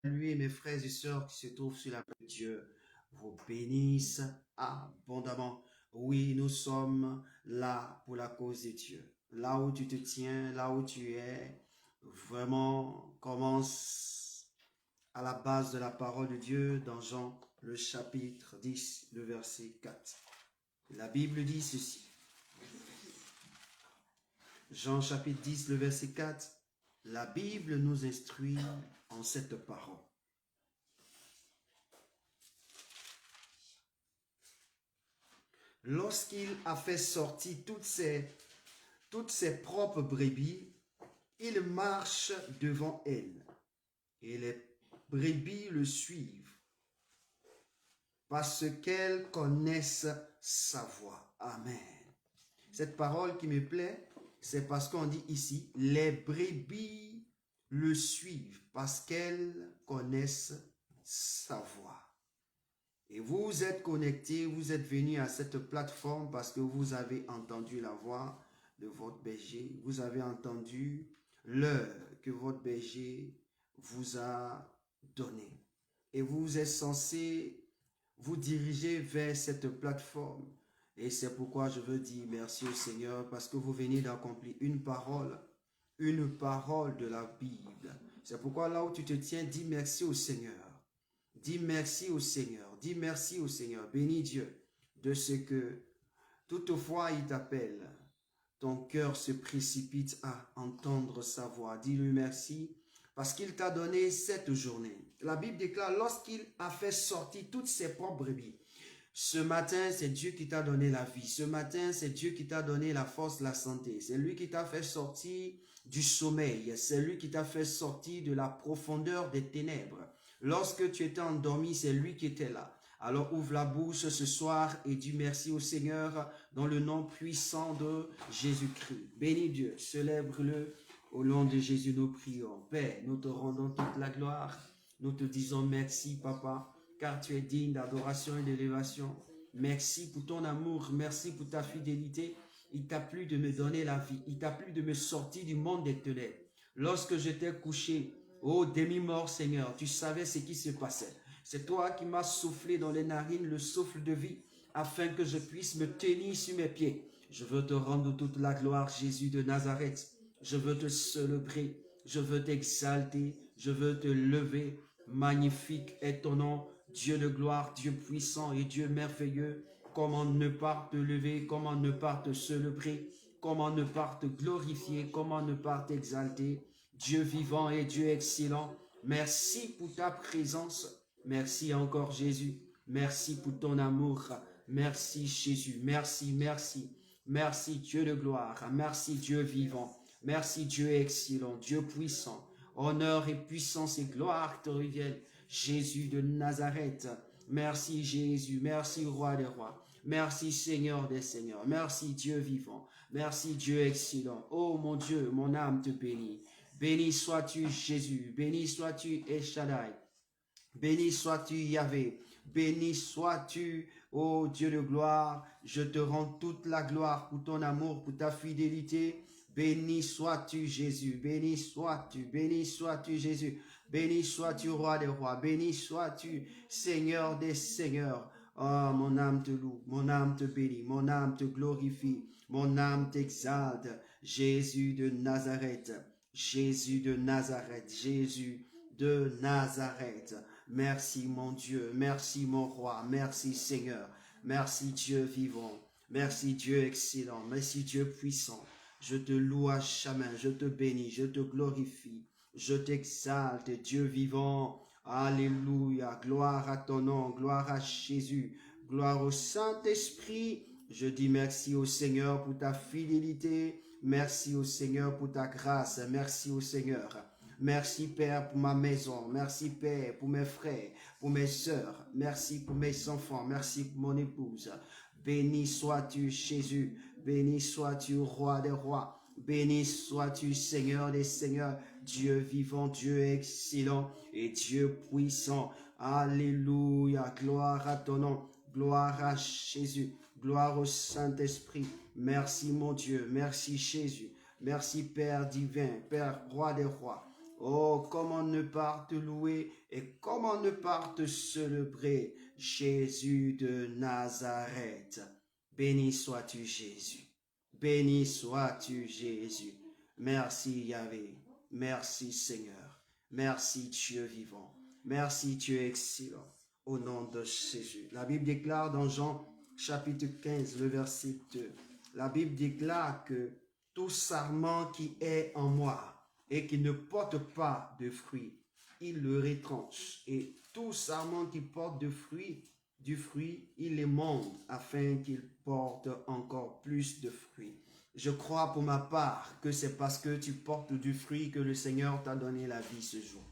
Lui et mes frères et sœurs qui se trouvent sur la place de Dieu vous bénisse abondamment. Oui, nous sommes là pour la cause de Dieu. Là où tu te tiens, là où tu es, vraiment commence à la base de la parole de Dieu dans Jean, le chapitre 10, le verset 4. La Bible dit ceci. Jean chapitre 10, le verset 4. La Bible nous instruit en cette parole. Lorsqu'il a fait sortir toutes ses propres brebis, il marche devant elles et les brebis le suivent parce qu'elles connaissent sa voix. Amen. Cette parole qui me plaît, c'est parce qu'on dit ici, les brebis le suivent parce qu'elles connaissent sa voix. Et vous êtes connectés, vous êtes venus à cette plateforme parce que vous avez entendu la voix de votre berger, vous avez entendu l'heure que votre berger vous a donnée. Et vous êtes censé vous diriger vers cette plateforme. Et c'est pourquoi je veux dire merci au Seigneur parce que vous venez d'accomplir une parole de la Bible. C'est pourquoi là où tu te tiens, dis merci au Seigneur. Dis merci au Seigneur, dis merci au Seigneur, bénis Dieu de ce que toutefois il t'appelle, ton cœur se précipite à entendre sa voix. Dis-lui merci parce qu'il t'a donné cette journée. La Bible déclare lorsqu'il a fait sortir toutes ses propres brebis. Ce matin, c'est Dieu qui t'a donné la vie. Ce matin, c'est Dieu qui t'a donné la force, la santé. C'est lui qui t'a fait sortir du sommeil. C'est lui qui t'a fait sortir de la profondeur des ténèbres. Lorsque tu étais endormi, c'est lui qui était là. Alors ouvre la bouche ce soir et dis merci au Seigneur dans le nom puissant de Jésus-Christ. Bénis Dieu, célèbre-le. Au nom de Jésus, nous prions. Père, nous te rendons toute la gloire. Nous te disons merci, Papa, car tu es digne d'adoration et d'élévation. Merci pour ton amour, merci pour ta fidélité. Il t'a plu de me donner la vie. Il t'a plu de me sortir du monde des ténèbres. Lorsque j'étais couché, oh demi-mort Seigneur, tu savais ce qui se passait. C'est toi qui m'as soufflé dans les narines le souffle de vie afin que je puisse me tenir sur mes pieds. Je veux te rendre toute la gloire, Jésus de Nazareth. Je veux te célébrer, je veux t'exalter, je veux te lever. Magnifique est ton nom, Dieu de gloire, Dieu puissant et Dieu merveilleux. Comment ne pas te lever, comment ne pas te célébrer, comment ne pas te glorifier, comment ne pas t'exalter. Dieu vivant et Dieu excellent, merci pour ta présence. Merci encore Jésus. Merci pour ton amour. Merci Jésus. Merci, merci. Merci Dieu de gloire. Merci Dieu vivant. Merci Dieu excellent, Dieu puissant. Honneur et puissance et gloire te reviennent. Jésus de Nazareth. Merci Jésus. Merci Roi des rois. Merci Seigneur des seigneurs. Merci Dieu vivant. Merci Dieu excellent. Oh mon Dieu, mon âme te bénit. Béni sois-tu Jésus. Béni sois-tu El Shaddai. Béni sois-tu Yahvé, béni sois-tu, ô Dieu de gloire, je te rends toute la gloire pour ton amour, pour ta fidélité. Béni sois-tu Jésus, béni sois-tu Jésus, béni sois-tu Roi des rois, béni sois-tu Seigneur des seigneurs. Oh, mon âme te loue, mon âme te bénit, mon âme te glorifie, mon âme t'exalte. Jésus de Nazareth, Jésus de Nazareth, Jésus de Nazareth. Merci mon Dieu, merci mon roi, merci Seigneur, merci Dieu vivant, merci Dieu excellent, merci Dieu puissant. Je te loue à jamais, je te bénis, je te glorifie, je t'exalte, Dieu vivant. Alléluia, gloire à ton nom, gloire à Jésus, gloire au Saint-Esprit. Je dis merci au Seigneur pour ta fidélité, merci au Seigneur pour ta grâce, merci au Seigneur. Merci Père pour ma maison, merci Père pour mes frères, pour mes sœurs, merci pour mes enfants, merci pour mon épouse. Béni sois-tu Jésus, béni sois-tu Roi des rois, béni sois-tu Seigneur des seigneurs, Dieu vivant, Dieu excellent et Dieu puissant. Alléluia, gloire à ton nom, gloire à Jésus, gloire au Saint-Esprit. Merci mon Dieu, merci Jésus, merci Père divin, Père Roi des rois. Oh, comment ne pas te louer et comment ne pas te célébrer, Jésus de Nazareth. Béni sois-tu, Jésus. Béni sois-tu, Jésus. Merci, Yahvé. Merci, Seigneur. Merci, Dieu vivant. Merci, Dieu excellent. Au nom de Jésus. La Bible déclare dans Jean chapitre 15, le verset 2. La Bible déclare que tout sarment qui est en moi et qui ne porte pas de fruits, il le retranche. Et tout sarment qui porte du fruit, il les monte afin qu'il porte encore plus de fruits. Je crois pour ma part que c'est parce que tu portes du fruit que le Seigneur t'a donné la vie ce jour.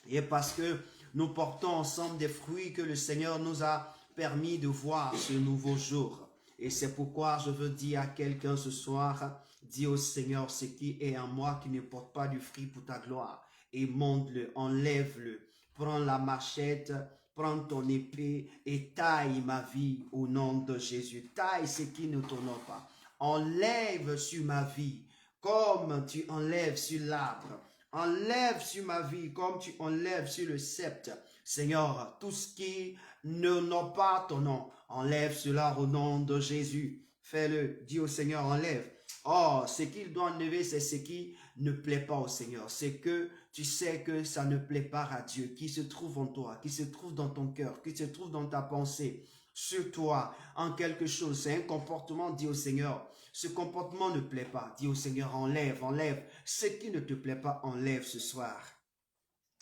Et parce que nous portons ensemble des fruits que le Seigneur nous a permis de voir ce nouveau jour. Et c'est pourquoi je veux dire à quelqu'un ce soir, dis au Seigneur ce qui est en moi qui ne porte pas du fruit pour ta gloire. Et monte-le, enlève-le, prends la machette, prends ton épée et taille ma vie au nom de Jésus. Taille ce qui ne t'honore pas. Enlève sur ma vie comme tu enlèves sur l'arbre. Enlève sur ma vie comme tu enlèves sur le sceptre. Seigneur, tout ce qui n'honore pas ton nom, enlève cela au nom de Jésus. Fais-le, dis au Seigneur, enlève. Oh, ce qu'il doit enlever, c'est ce qui ne plaît pas au Seigneur. C'est que tu sais que ça ne plaît pas à Dieu, qui se trouve en toi, qui se trouve dans ton cœur, qui se trouve dans ta pensée, sur toi, en quelque chose. C'est un comportement, dis au Seigneur, ce comportement ne plaît pas. Dis au Seigneur, enlève, enlève. Ce qui ne te plaît pas, enlève ce soir.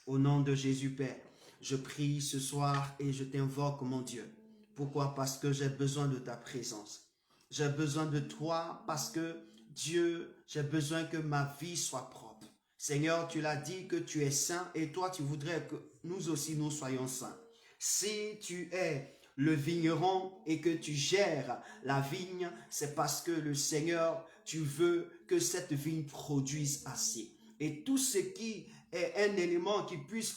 Au nom de Jésus, Père, je prie ce soir et je t'invoque, mon Dieu. Pourquoi? Parce que j'ai besoin de ta présence. J'ai besoin de toi parce que, Dieu, j'ai besoin que ma vie soit propre. Seigneur, tu l'as dit que tu es saint et toi, tu voudrais que nous aussi, nous soyons saints. Si tu es le vigneron et que tu gères la vigne, c'est parce que le Seigneur, tu veux que cette vigne produise assez. Et tout ce qui est un élément qui puisse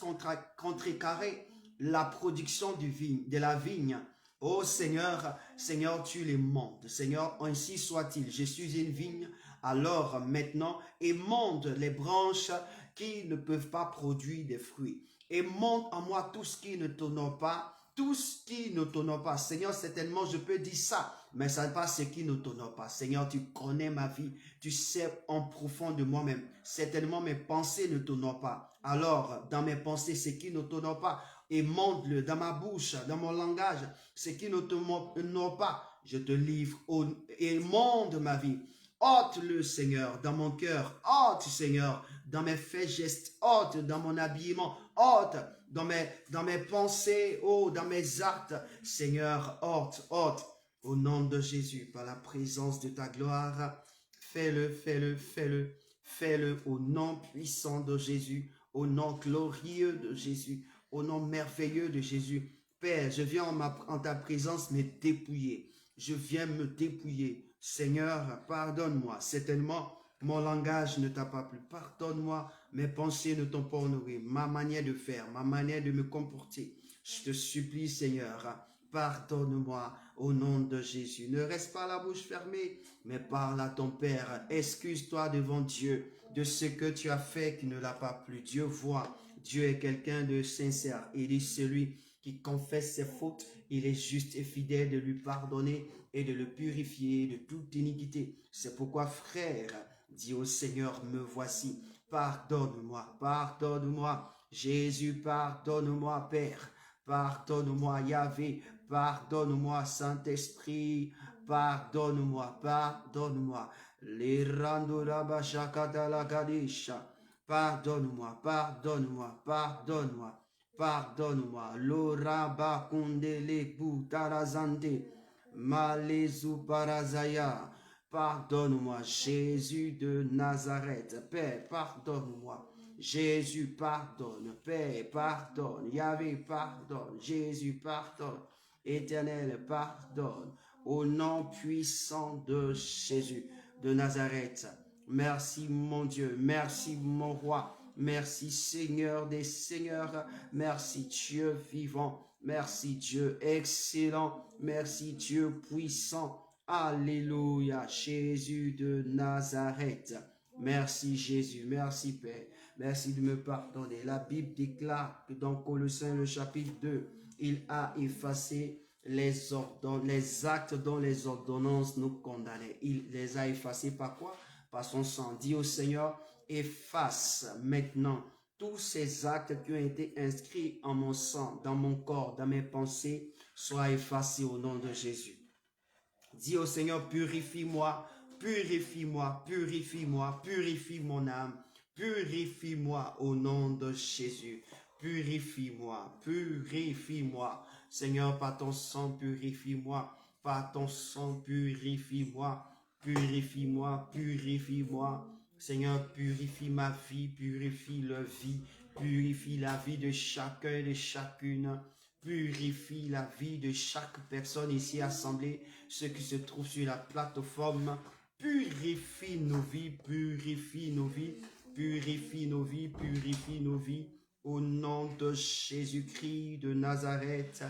contrecarrer la production de la vigne, oh Seigneur, Seigneur, tu les montes. Seigneur, ainsi soit-il. Je suis une vigne, alors maintenant, et monte les branches qui ne peuvent pas produire des fruits. Et monte en moi tout ce qui ne t'honore pas, tout ce qui ne t'honore pas. Seigneur, certainement, je peux dire ça, mais ça n'est pas ce qui ne t'honore pas. Seigneur, tu connais ma vie, tu sais en profond de moi-même. Certainement, mes pensées ne t'honorent pas. Alors, dans mes pensées, ce qui ne t'honore pas, et monte-le dans ma bouche, dans mon langage, ce qui ne t'honore pas, je te livre et monte ma vie. Ôte-le, Seigneur, dans mon cœur. Ôte, Seigneur, dans mes faits, gestes. Ôte dans mon habillement. Ôte dans mes pensées. Oh, dans mes actes. Seigneur, ôte, ôte. Au nom de Jésus, par la présence de ta gloire, fais-le, fais-le, fais-le. Fais-le au nom puissant de Jésus, au nom glorieux de Jésus, au nom merveilleux de Jésus. Père, je viens en ta présence me dépouiller. Je viens me dépouiller. Seigneur, pardonne-moi. Certainement, mon langage ne t'a pas plu. Pardonne-moi, mes pensées ne t'ont pas honoré. Ma manière de faire, ma manière de me comporter. Je te supplie, Seigneur, pardonne-moi au nom de Jésus. Ne reste pas la bouche fermée, mais parle à ton Père. Excuse-toi devant Dieu de ce que tu as fait qui ne l'a pas plu. Dieu voit. Dieu est quelqu'un de sincère. Il est celui qui confesse ses fautes. Il est juste et fidèle de lui pardonner et de le purifier de toute iniquité. C'est pourquoi, frère, dis au Seigneur, me voici. Pardonne-moi, pardonne-moi. Jésus, pardonne-moi, Père. Pardonne-moi, Yahvé. Pardonne-moi, Saint-Esprit. Pardonne-moi, pardonne-moi. Pardonne-moi, pardonne-moi, pardonne-moi. Pardonne-moi. Loraba kundele putarazante. Malezu parazaya. Pardonne-moi, Jésus de Nazareth. Père, pardonne-moi. Jésus, pardonne. Père, pardonne. Yahvé, pardonne. Jésus, pardonne. Éternel, pardonne. Au nom puissant de Jésus de Nazareth. Merci mon Dieu. Merci mon roi. Merci Seigneur des Seigneurs. Merci Dieu vivant. Merci Dieu excellent. Merci Dieu puissant. Alléluia. Jésus de Nazareth. Merci Jésus. Merci Père. Merci de me pardonner. La Bible déclare que dans Colossiens, le chapitre 2, il a effacé les actes dont les ordonnances nous condamnaient. Il les a effacés par quoi? Par son sang. Dis au Seigneur, efface maintenant tous ces actes qui ont été inscrits en mon sang, dans mon corps, dans mes pensées, soient effacés au nom de Jésus. Dis au Seigneur, purifie-moi, purifie-moi, purifie-moi, purifie mon âme, purifie-moi au nom de Jésus. Purifie-moi, purifie-moi. Seigneur, par ton sang, purifie-moi. Par ton sang, purifie-moi. Purifie-moi, purifie-moi. Seigneur, purifie ma vie, purifie leur vie, purifie la vie de chacun et de chacune. Purifie la vie de chaque personne ici assemblée, ceux qui se trouvent sur la plateforme. Purifie nos vies, purifie nos vies, purifie nos vies, purifie nos vies. Au nom de Jésus-Christ de Nazareth,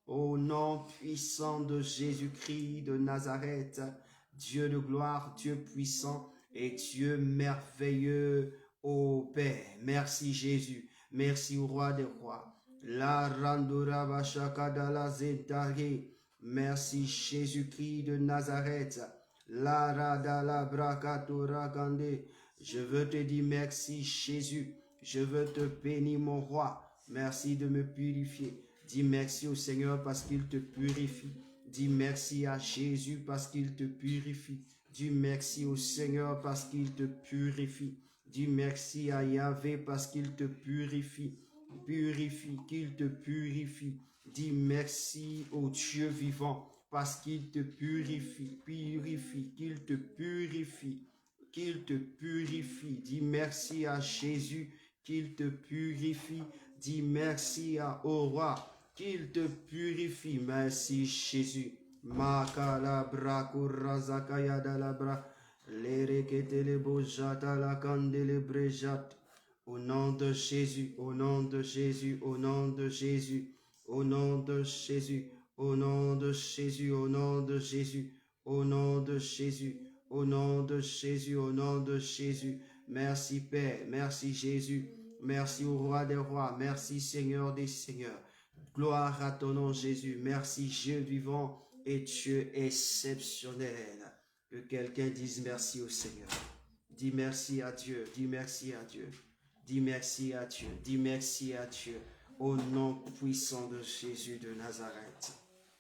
au nom puissant de Jésus-Christ de Nazareth, Dieu de gloire, Dieu puissant et Dieu merveilleux, ô Père. Merci Jésus, merci au Roi des rois. La randura bashakada la zentari. Merci Jésus-Christ de Nazareth. La rada la brakatura gande. Je veux te dire merci Jésus. Je veux te bénir mon roi. Merci de me purifier. Dis merci au Seigneur parce qu'il te purifie. Dis merci à Jésus parce qu'il te purifie. Dis merci au Seigneur parce qu'il te purifie. Dis merci à Yahvé parce qu'il te purifie. Purifie, qu'il te purifie. Dis merci au Dieu vivant parce qu'il te purifie. Purifie, qu'il te purifie. Qu'il te purifie. Dis merci à Jésus qu'il te purifie. Dis merci au roi qu'il te purifie. Merci Jésus. Makalabra kurazakaya dalabra. Lereketele bojata la kandele brejat. Au nom de Jésus, au nom de Jésus, au nom de Jésus, au nom de Jésus, au nom de Jésus, au nom de Jésus, au nom de Jésus, au nom de Jésus, au nom de Jésus. Merci Père, merci Jésus, merci au Roi des rois, merci Seigneur des seigneurs. Gloire à ton nom Jésus, merci Dieu vivant et Dieu exceptionnel. Que quelqu'un dise merci au Seigneur. Dis merci à Dieu, dis merci à Dieu. Dis merci à Dieu, dis merci à Dieu, au nom puissant de Jésus de Nazareth,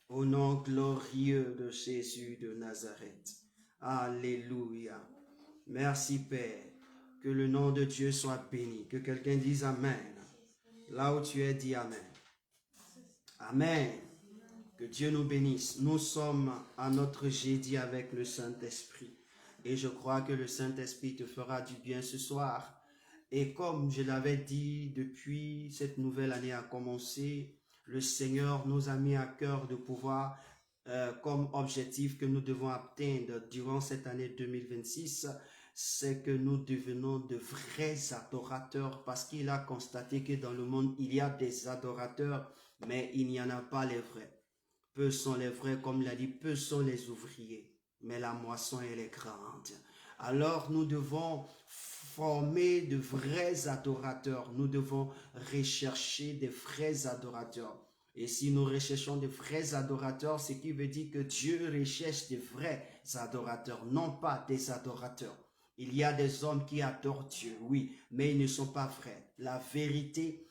au nom glorieux de Jésus de Nazareth. Alléluia. Merci Père, que le nom de Dieu soit béni, que quelqu'un dise Amen. Là où tu es, dis Amen. Amen. Que Dieu nous bénisse. Nous sommes à notre jeudi avec le Saint-Esprit et je crois que le Saint-Esprit te fera du bien ce soir. Et comme je l'avais dit depuis cette nouvelle année a commencé, le Seigneur nous a mis à cœur de pouvoir, comme objectif que nous devons atteindre durant cette année 2026, c'est que nous devenons de vrais adorateurs parce qu'il a constaté que dans le monde, il y a des adorateurs, mais il n'y en a pas les vrais. Peu sont les vrais, comme il a dit, peu sont les ouvriers, mais la moisson, elle est grande. Alors nous devons former de vrais adorateurs. Nous devons rechercher des vrais adorateurs. Et si nous recherchons des vrais adorateurs, ce qui veut dire que Dieu recherche des vrais adorateurs, non pas des adorateurs. Il y a des hommes qui adorent Dieu, oui, mais ils ne sont pas vrais. La vérité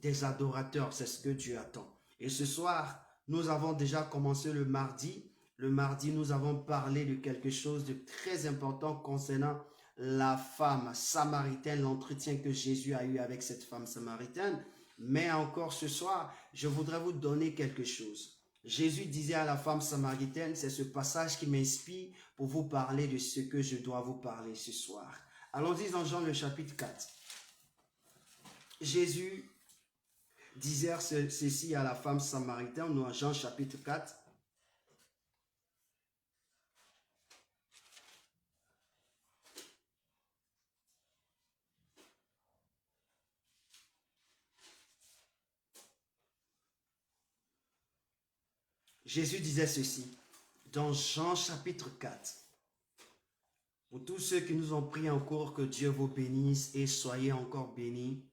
des adorateurs, c'est ce que Dieu attend. Et ce soir, nous avons déjà commencé le mardi. Le mardi, nous avons parlé de quelque chose de très important concernant la femme samaritaine, l'entretien que Jésus a eu avec cette femme samaritaine. Mais encore ce soir, je voudrais vous donner quelque chose. Jésus disait à la femme samaritaine, c'est ce passage qui m'inspire pour vous parler de ce que je dois vous parler ce soir. Allons-y dans Jean le chapitre 4. Jésus disait ceci à la femme samaritaine, dans Jean chapitre 4. Jésus disait ceci dans Jean chapitre 4. Pour tous ceux qui nous ont pris en cours, que Dieu vous bénisse et soyez encore bénis.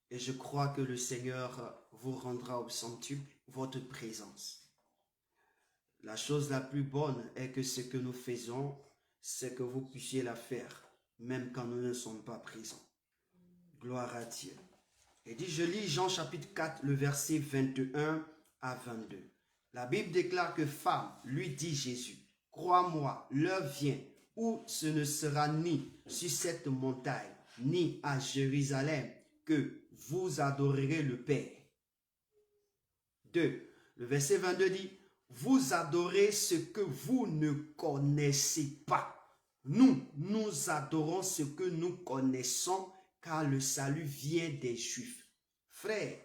Et je crois que le Seigneur vous rendra au centuple votre présence. La chose la plus bonne est que ce que nous faisons, c'est que vous puissiez la faire, même quand nous ne sommes pas présents. Gloire à Dieu. Et dit, je lis Jean chapitre 4, le verset 21 à 22. La Bible déclare que femme, lui dit Jésus, crois-moi, l'heure vient où ce ne sera ni sur cette montagne, ni à Jérusalem, que vous adorerez le Père. 2. Le verset 22 dit, vous adorez ce que vous ne connaissez pas. Nous adorons ce que nous connaissons, car le salut vient des Juifs. Frère,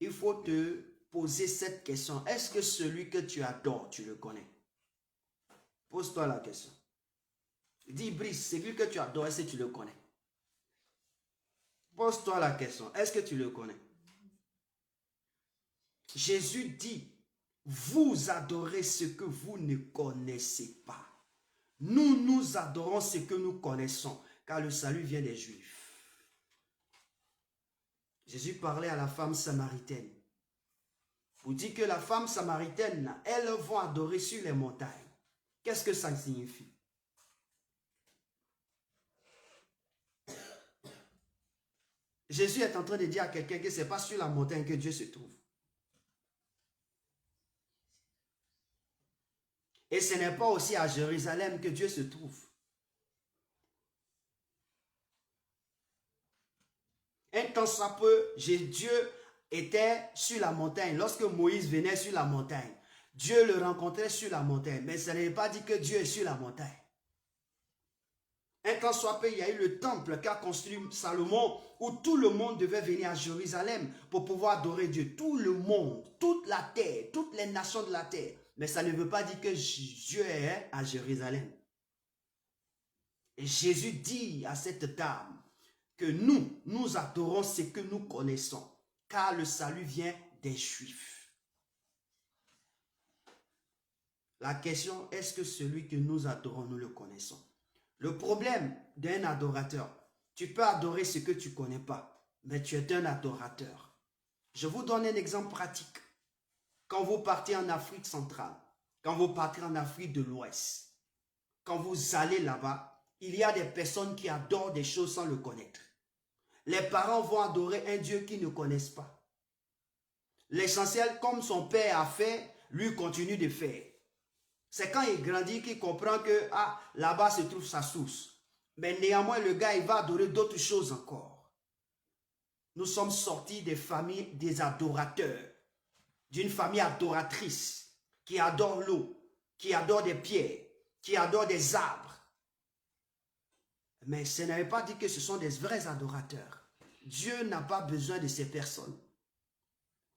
il faut te poser cette question. Est-ce que celui que tu adores, tu le connais? Pose-toi la question. Dis, Brice, celui que tu adores, est-ce que tu le connais? Pose-toi la question. Est-ce que tu le connais? Jésus dit, vous adorez ce que vous ne connaissez pas. Nous adorons ce que nous connaissons, car le salut vient des Juifs. Jésus parlait à la femme samaritaine. Vous dites que la femme samaritaine, elles vont adorer sur les montagnes. Qu'est-ce que ça signifie? Jésus est en train de dire à quelqu'un que ce n'est pas sur la montagne que Dieu se trouve. Et ce n'est pas aussi à Jérusalem que Dieu se trouve. Un temps soit peu, Dieu était sur la montagne. Lorsque Moïse venait sur la montagne, Dieu le rencontrait sur la montagne. Mais ça ne veut pas dire que Dieu est sur la montagne. Un temps soit peu, il y a eu le temple qu'a construit Salomon, où tout le monde devait venir à Jérusalem pour pouvoir adorer Dieu. Tout le monde, toute la terre, toutes les nations de la terre. Mais ça ne veut pas dire que Dieu est à Jérusalem. Et Jésus dit à cette dame que nous adorons ce que nous connaissons, car le salut vient des Juifs. La question, est-ce que celui que nous adorons, nous le connaissons? Le problème d'un adorateur, tu peux adorer ce que tu ne connais pas, mais tu es un adorateur. Je vous donne un exemple pratique. Quand vous partez en Afrique centrale, quand vous partez en Afrique de l'Ouest, quand vous allez là-bas, il y a des personnes qui adorent des choses sans le connaître. Les parents vont adorer un Dieu qu'ils ne connaissent pas. L'essentiel, comme son père a fait, lui continue de faire. C'est quand il grandit qu'il comprend que là-bas se trouve sa source. Mais néanmoins, le gars, il va adorer d'autres choses encore. Nous sommes sortis des familles des adorateurs, d'une famille adoratrice qui adore l'eau, qui adore des pierres, qui adore des arbres. Mais ce n'est pas dit que ce sont des vrais adorateurs. Dieu n'a pas besoin de ces personnes.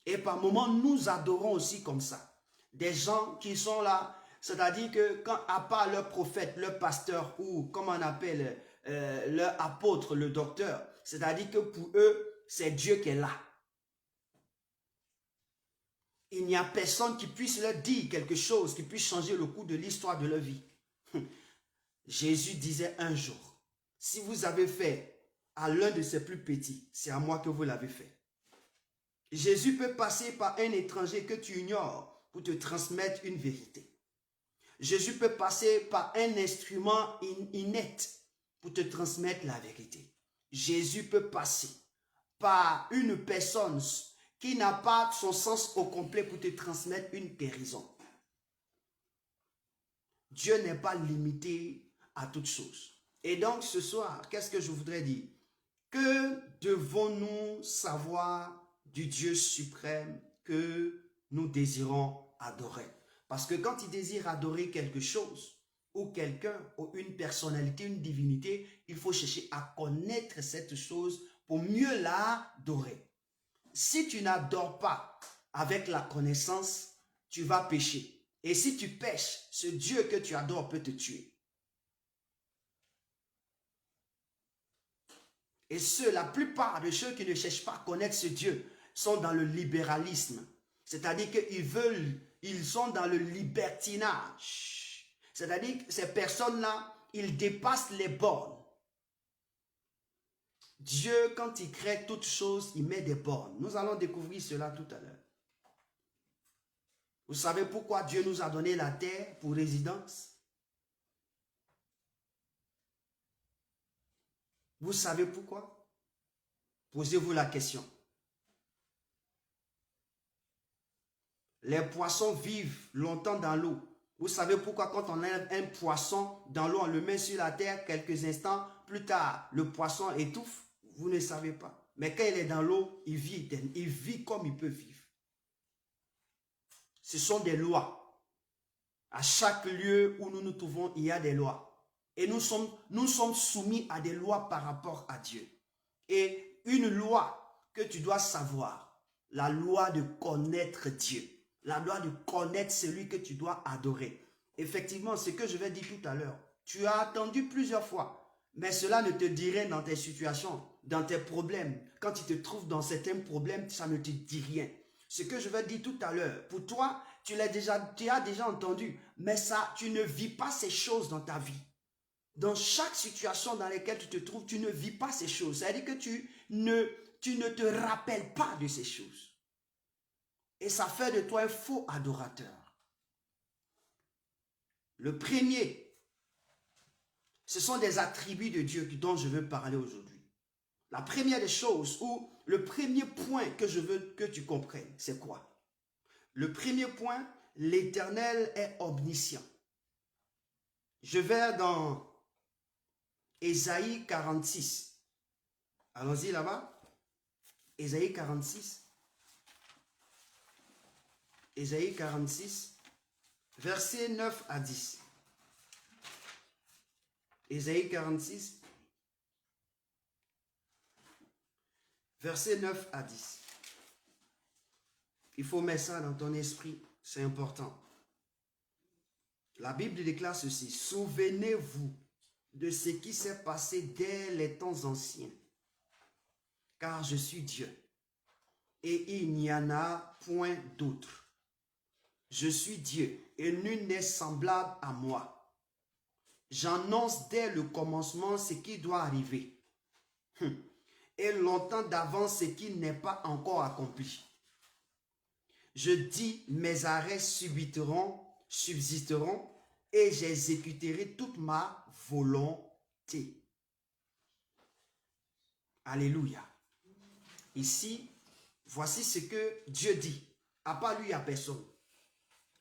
Et par moments, nous adorons aussi comme ça. Des gens qui sont là, c'est-à-dire que quand, à part leur prophète, leur pasteur ou comme on appelle leur apôtre, le docteur, c'est-à-dire que pour eux, c'est Dieu qui est là. Il n'y a personne qui puisse leur dire quelque chose qui puisse changer le cours de l'histoire de leur vie. Jésus disait un jour, si vous avez fait à l'un de ses plus petits, c'est à moi que vous l'avez fait. Jésus peut passer par un étranger que tu ignores pour te transmettre une vérité. Jésus peut passer par un instrument inerte pour te transmettre la vérité. Jésus peut passer par une personne qui n'a pas son sens au complet pour te transmettre une guérison. Dieu n'est pas limité à toutes choses. Et donc ce soir, qu'est-ce que je voudrais dire? Que devons-nous savoir du Dieu suprême que nous désirons adorer? Parce que quand il désire adorer quelque chose, ou quelqu'un, ou une personnalité, une divinité, il faut chercher à connaître cette chose pour mieux l'adorer. Si tu n'adores pas avec la connaissance, tu vas pécher. Et si tu pèches, ce Dieu que tu adores peut te tuer. Et la plupart de ceux qui ne cherchent pas à connaître ce Dieu sont dans le libéralisme. C'est-à-dire qu'ils sont dans le libertinage. C'est-à-dire que ces personnes-là, il dépasse les bornes. Dieu, quand il crée toutes choses, il met des bornes. Nous allons découvrir cela tout à l'heure. Vous savez pourquoi Dieu nous a donné la terre pour résidence? Vous savez pourquoi? Posez-vous la question. Les poissons vivent longtemps dans l'eau. Vous savez pourquoi quand on a un poisson dans l'eau, on le met sur la terre, quelques instants plus tard, le poisson étouffe? Vous ne savez pas. Mais quand il est dans l'eau, il vit comme il peut vivre. Ce sont des lois. À chaque lieu où nous nous trouvons, il y a des lois. Et nous sommes soumis à des lois par rapport à Dieu. Et une loi que tu dois savoir, la loi de connaître Dieu. La loi de connaître celui que tu dois adorer. Effectivement, ce que je vais dire tout à l'heure, tu as attendu plusieurs fois, mais cela ne te dit rien dans tes situations, dans tes problèmes. Quand tu te trouves dans certains problèmes, ça ne te dit rien. Ce que je vais dire tout à l'heure, pour toi, tu as déjà entendu, mais ça, tu ne vis pas ces choses dans ta vie. Dans chaque situation dans laquelle tu te trouves, tu ne vis pas ces choses. C'est-à-dire que tu ne te rappelles pas de ces choses. Et ça fait de toi un faux adorateur. Le premier, ce sont des attributs de Dieu dont je veux parler aujourd'hui. La première des choses, ou le premier point que je veux que tu comprennes, c'est quoi? Le premier point, l'Éternel est omniscient. Je vais dans Ésaïe 46. Allons-y là-bas. Ésaïe 46. Ésaïe 46, versets 9 à 10. Ésaïe 46, versets 9 à 10. Il faut mettre ça dans ton esprit, c'est important. La Bible déclare ceci: souvenez-vous de ce qui s'est passé dès les temps anciens, car je suis Dieu, et il n'y en a point d'autre. Je suis Dieu, et nul n'est semblable à moi. J'annonce dès le commencement ce qui doit arriver, et longtemps d'avance ce qui n'est pas encore accompli. Je dis, mes arrêts subsisteront, et j'exécuterai toute ma volonté. Alléluia. Ici, voici ce que Dieu dit, à part lui, à personne.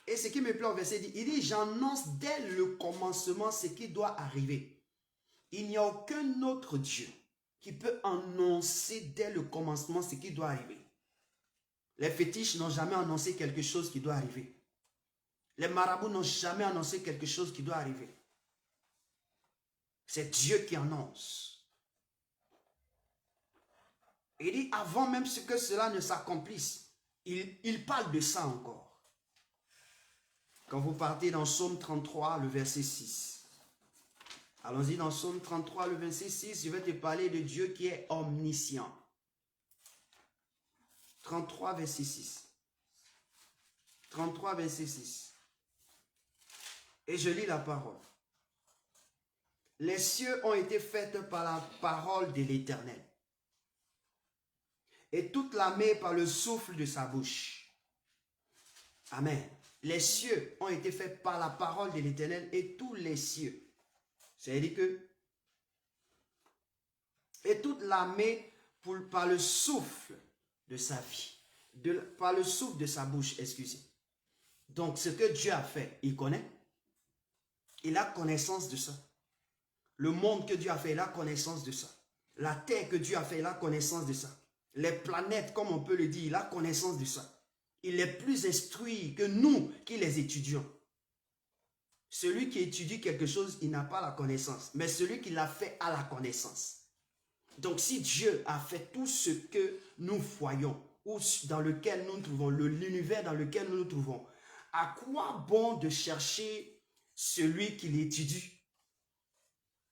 Et ce qui me plaît au verset dit, il dit, j'annonce dès le commencement ce qui doit arriver. Il n'y a aucun autre Dieu qui peut annoncer dès le commencement ce qui doit arriver. Les fétiches n'ont jamais annoncé quelque chose qui doit arriver. Les marabouts n'ont jamais annoncé quelque chose qui doit arriver. C'est Dieu qui annonce. Il dit, avant même que cela ne s'accomplisse, il parle de ça encore. Quand vous partez dans Psaume 33, le verset 6. Allons-y dans Psaume 33, le verset 6. Je vais te parler de Dieu qui est omniscient. 33, verset 6. 33, verset 6. Et je lis la parole. Les cieux ont été faits par la parole de l'Éternel, et toute la mer par le souffle de sa bouche. Amen. Les cieux ont été faits par la parole de l'Éternel, et tous les cieux. C'est-à-dire que, et toute la mer par le souffle de sa vie, par le souffle de sa bouche, excusez. Donc, ce que Dieu a fait, il connaît. Il a connaissance de ça. Le monde que Dieu a fait, il a connaissance de ça. La terre que Dieu a fait, il a connaissance de ça. Les planètes, comme on peut le dire, il a connaissance de ça. Il est plus instruit que nous qui les étudions. Celui qui étudie quelque chose, il n'a pas la connaissance. Mais celui qui l'a fait a la connaissance. Donc si Dieu a fait tout ce que nous voyons, ou dans lequel nous nous trouvons, l'univers dans lequel nous nous trouvons, à quoi bon de chercher celui qui l'étudie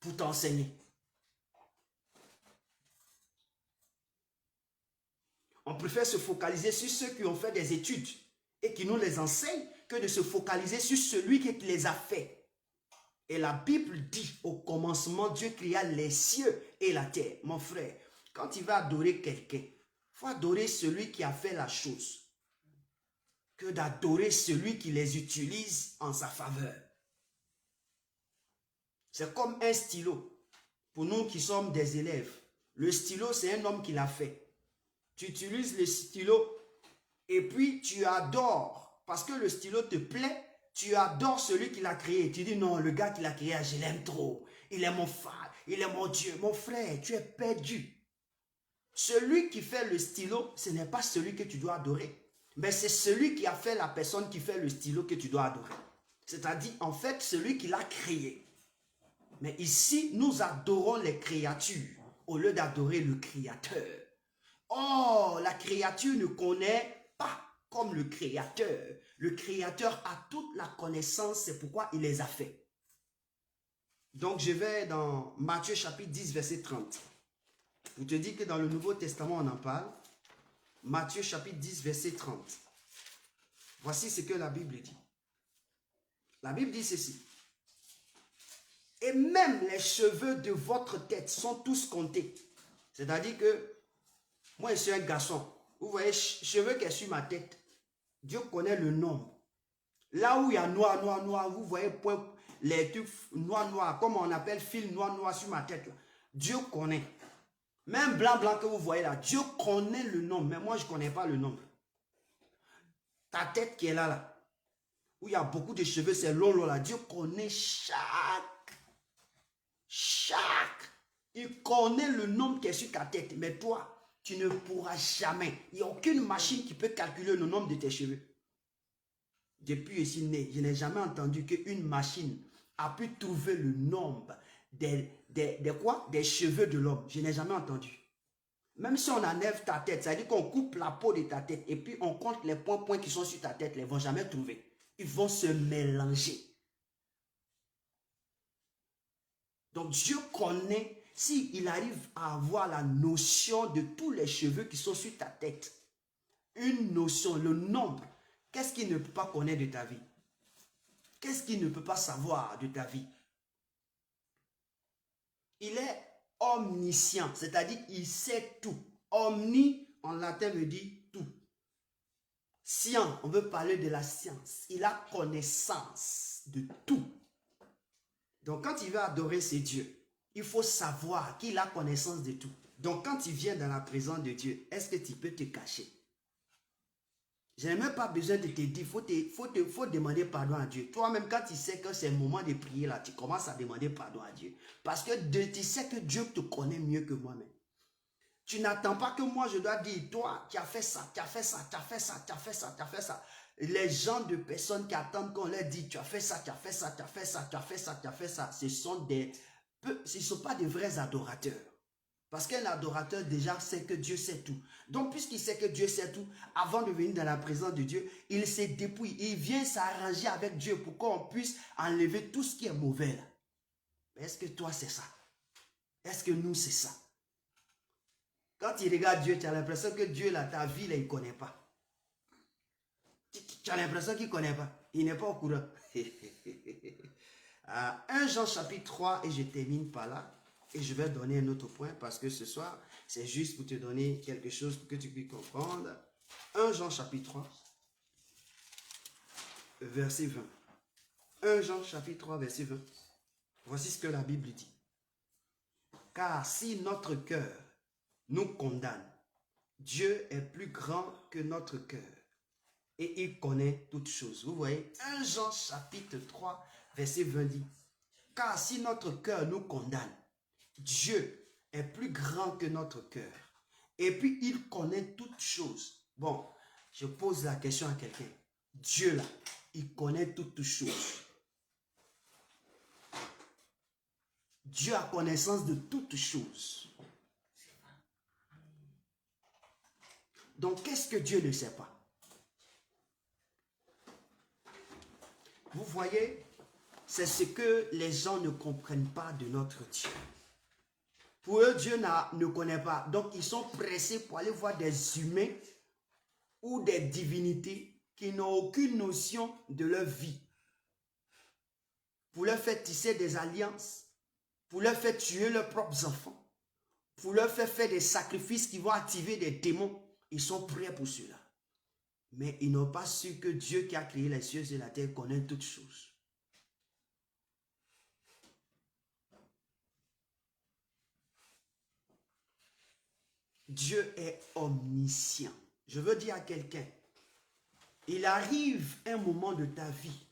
pour t'enseigner? On préfère se focaliser sur ceux qui ont fait des études et qui nous les enseignent que de se focaliser sur celui qui les a fait. Et la Bible dit, au commencement, Dieu créa les cieux et la terre. Mon frère, quand tu vas adorer quelqu'un, il faut adorer celui qui a fait la chose, que d'adorer celui qui les utilise en sa faveur. C'est comme un stylo. Pour nous qui sommes des élèves, le stylo, c'est un homme qui l'a fait. Tu utilises le stylo et puis tu adores, parce que le stylo te plaît, tu adores celui qui l'a créé. Tu dis non, le gars qui l'a créé, je l'aime trop. Il est mon fan, il est mon Dieu. Mon frère, tu es perdu. Celui qui fait le stylo, ce n'est pas celui que tu dois adorer. Mais c'est celui qui a fait la personne qui fait le stylo que tu dois adorer. C'est-à-dire, en fait, celui qui l'a créé. Mais ici, nous adorons les créatures au lieu d'adorer le Créateur. Oh, la créature ne connaît pas comme le Créateur. Le Créateur a toute la connaissance, c'est pourquoi il les a fait. Donc, je vais dans Matthieu chapitre 10, verset 30. Je te dis que dans le Nouveau Testament, on en parle. Matthieu chapitre 10, verset 30. Voici ce que la Bible dit. La Bible dit ceci. Et même les cheveux de votre tête sont tous comptés. C'est-à-dire que moi, je suis un garçon. Vous voyez, cheveux qui sont sur ma tête. Dieu connaît le nombre. Là où il y a noir, noir, noir, vous voyez les trucs noir, noir, comme on appelle fil noir, noir sur ma tête. Là. Dieu connaît. Même blanc, blanc que vous voyez là, Dieu connaît le nombre. Mais moi, je ne connais pas le nombre. Ta tête qui est là, là, où il y a beaucoup de cheveux, c'est long, long là. Dieu connaît chaque. Il connaît le nombre qui est sur ta tête. Mais toi, tu ne pourras jamais. Il n'y a aucune machine qui peut calculer le nombre de tes cheveux. Depuis ici né, je n'ai jamais entendu qu'une machine a pu trouver le nombre des cheveux de l'homme. Je n'ai jamais entendu. Même si on enlève ta tête, ça veut dire qu'on coupe la peau de ta tête et puis on compte les points qui sont sur ta tête, ils ne vont jamais trouver. Ils vont se mélanger. Donc Dieu connaît, s'il arrive à avoir la notion de tous les cheveux qui sont sur ta tête, une notion, le nombre, qu'est-ce qu'il ne peut pas connaître de ta vie? Qu'est-ce qu'il ne peut pas savoir de ta vie? Il est omniscient, c'est-à-dire il sait tout. Omni, en latin, veut dire tout. Science, on veut parler de la science. Il a connaissance de tout. Donc, quand il veut adorer ses dieux, il faut savoir qu'il a connaissance de tout. Donc, quand il vient dans la présence de Dieu, est-ce que tu peux te cacher? Je n'ai même pas besoin de te dire, il faut demander pardon à Dieu. Toi-même, quand tu sais que c'est le moment de prier, là, tu commences à demander pardon à Dieu. Parce que tu sais que Dieu te connaît mieux que moi-même. Tu n'attends pas que moi, je dois dire, toi, tu as fait ça, tu as fait ça, tu as fait ça, tu as fait ça, tu as fait ça. Les gens de personnes qui attendent qu'on leur dise, tu as fait ça, tu as fait ça, tu as fait ça, tu as fait ça, tu as fait ça. Ce ne sont pas des vrais adorateurs. Parce qu'un adorateur déjà sait que Dieu sait tout. Donc puisqu'il sait que Dieu sait tout, avant de venir dans la présence de Dieu, il se dépouille. Il vient s'arranger avec Dieu pour qu'on puisse enlever tout ce qui est mauvais là. Mais est-ce que toi c'est ça? Est-ce que nous c'est ça? Quand tu regardes Dieu, tu as l'impression que Dieu là, ta vie là, il ne connaît pas. Tu as l'impression qu'il ne connaît pas. Il n'est pas au courant. 1 Jean chapitre 3 et je termine par là. Et je vais donner un autre point parce que ce soir, c'est juste pour te donner quelque chose pour que tu puisses comprendre. 1 Jean chapitre 3, verset 20. 1 Jean chapitre 3, verset 20. Voici ce que la Bible dit. Car si notre cœur nous condamne, Dieu est plus grand que notre cœur et il connaît toutes choses. Vous voyez, 1 Jean chapitre 3, verset 20 dit, car si notre cœur nous condamne, Dieu est plus grand que notre cœur. Et puis, il connaît toutes choses. Bon, je pose la question à quelqu'un. Dieu, là, il connaît toutes choses. Dieu a connaissance de toutes choses. Donc, qu'est-ce que Dieu ne sait pas? Vous voyez, c'est ce que les gens ne comprennent pas de notre Dieu. Pour eux, Dieu ne connaît pas. Donc, ils sont pressés pour aller voir des humains ou des divinités qui n'ont aucune notion de leur vie. pour leur faire tisser des alliances, pour leur faire tuer leurs propres enfants, pour leur faire des sacrifices qui vont activer des démons. Ils sont prêts pour cela. Mais ils n'ont pas su que Dieu qui a créé les cieux et la terre connaît toutes choses. Dieu est omniscient. Je veux dire à quelqu'un, il arrive un moment de ta vie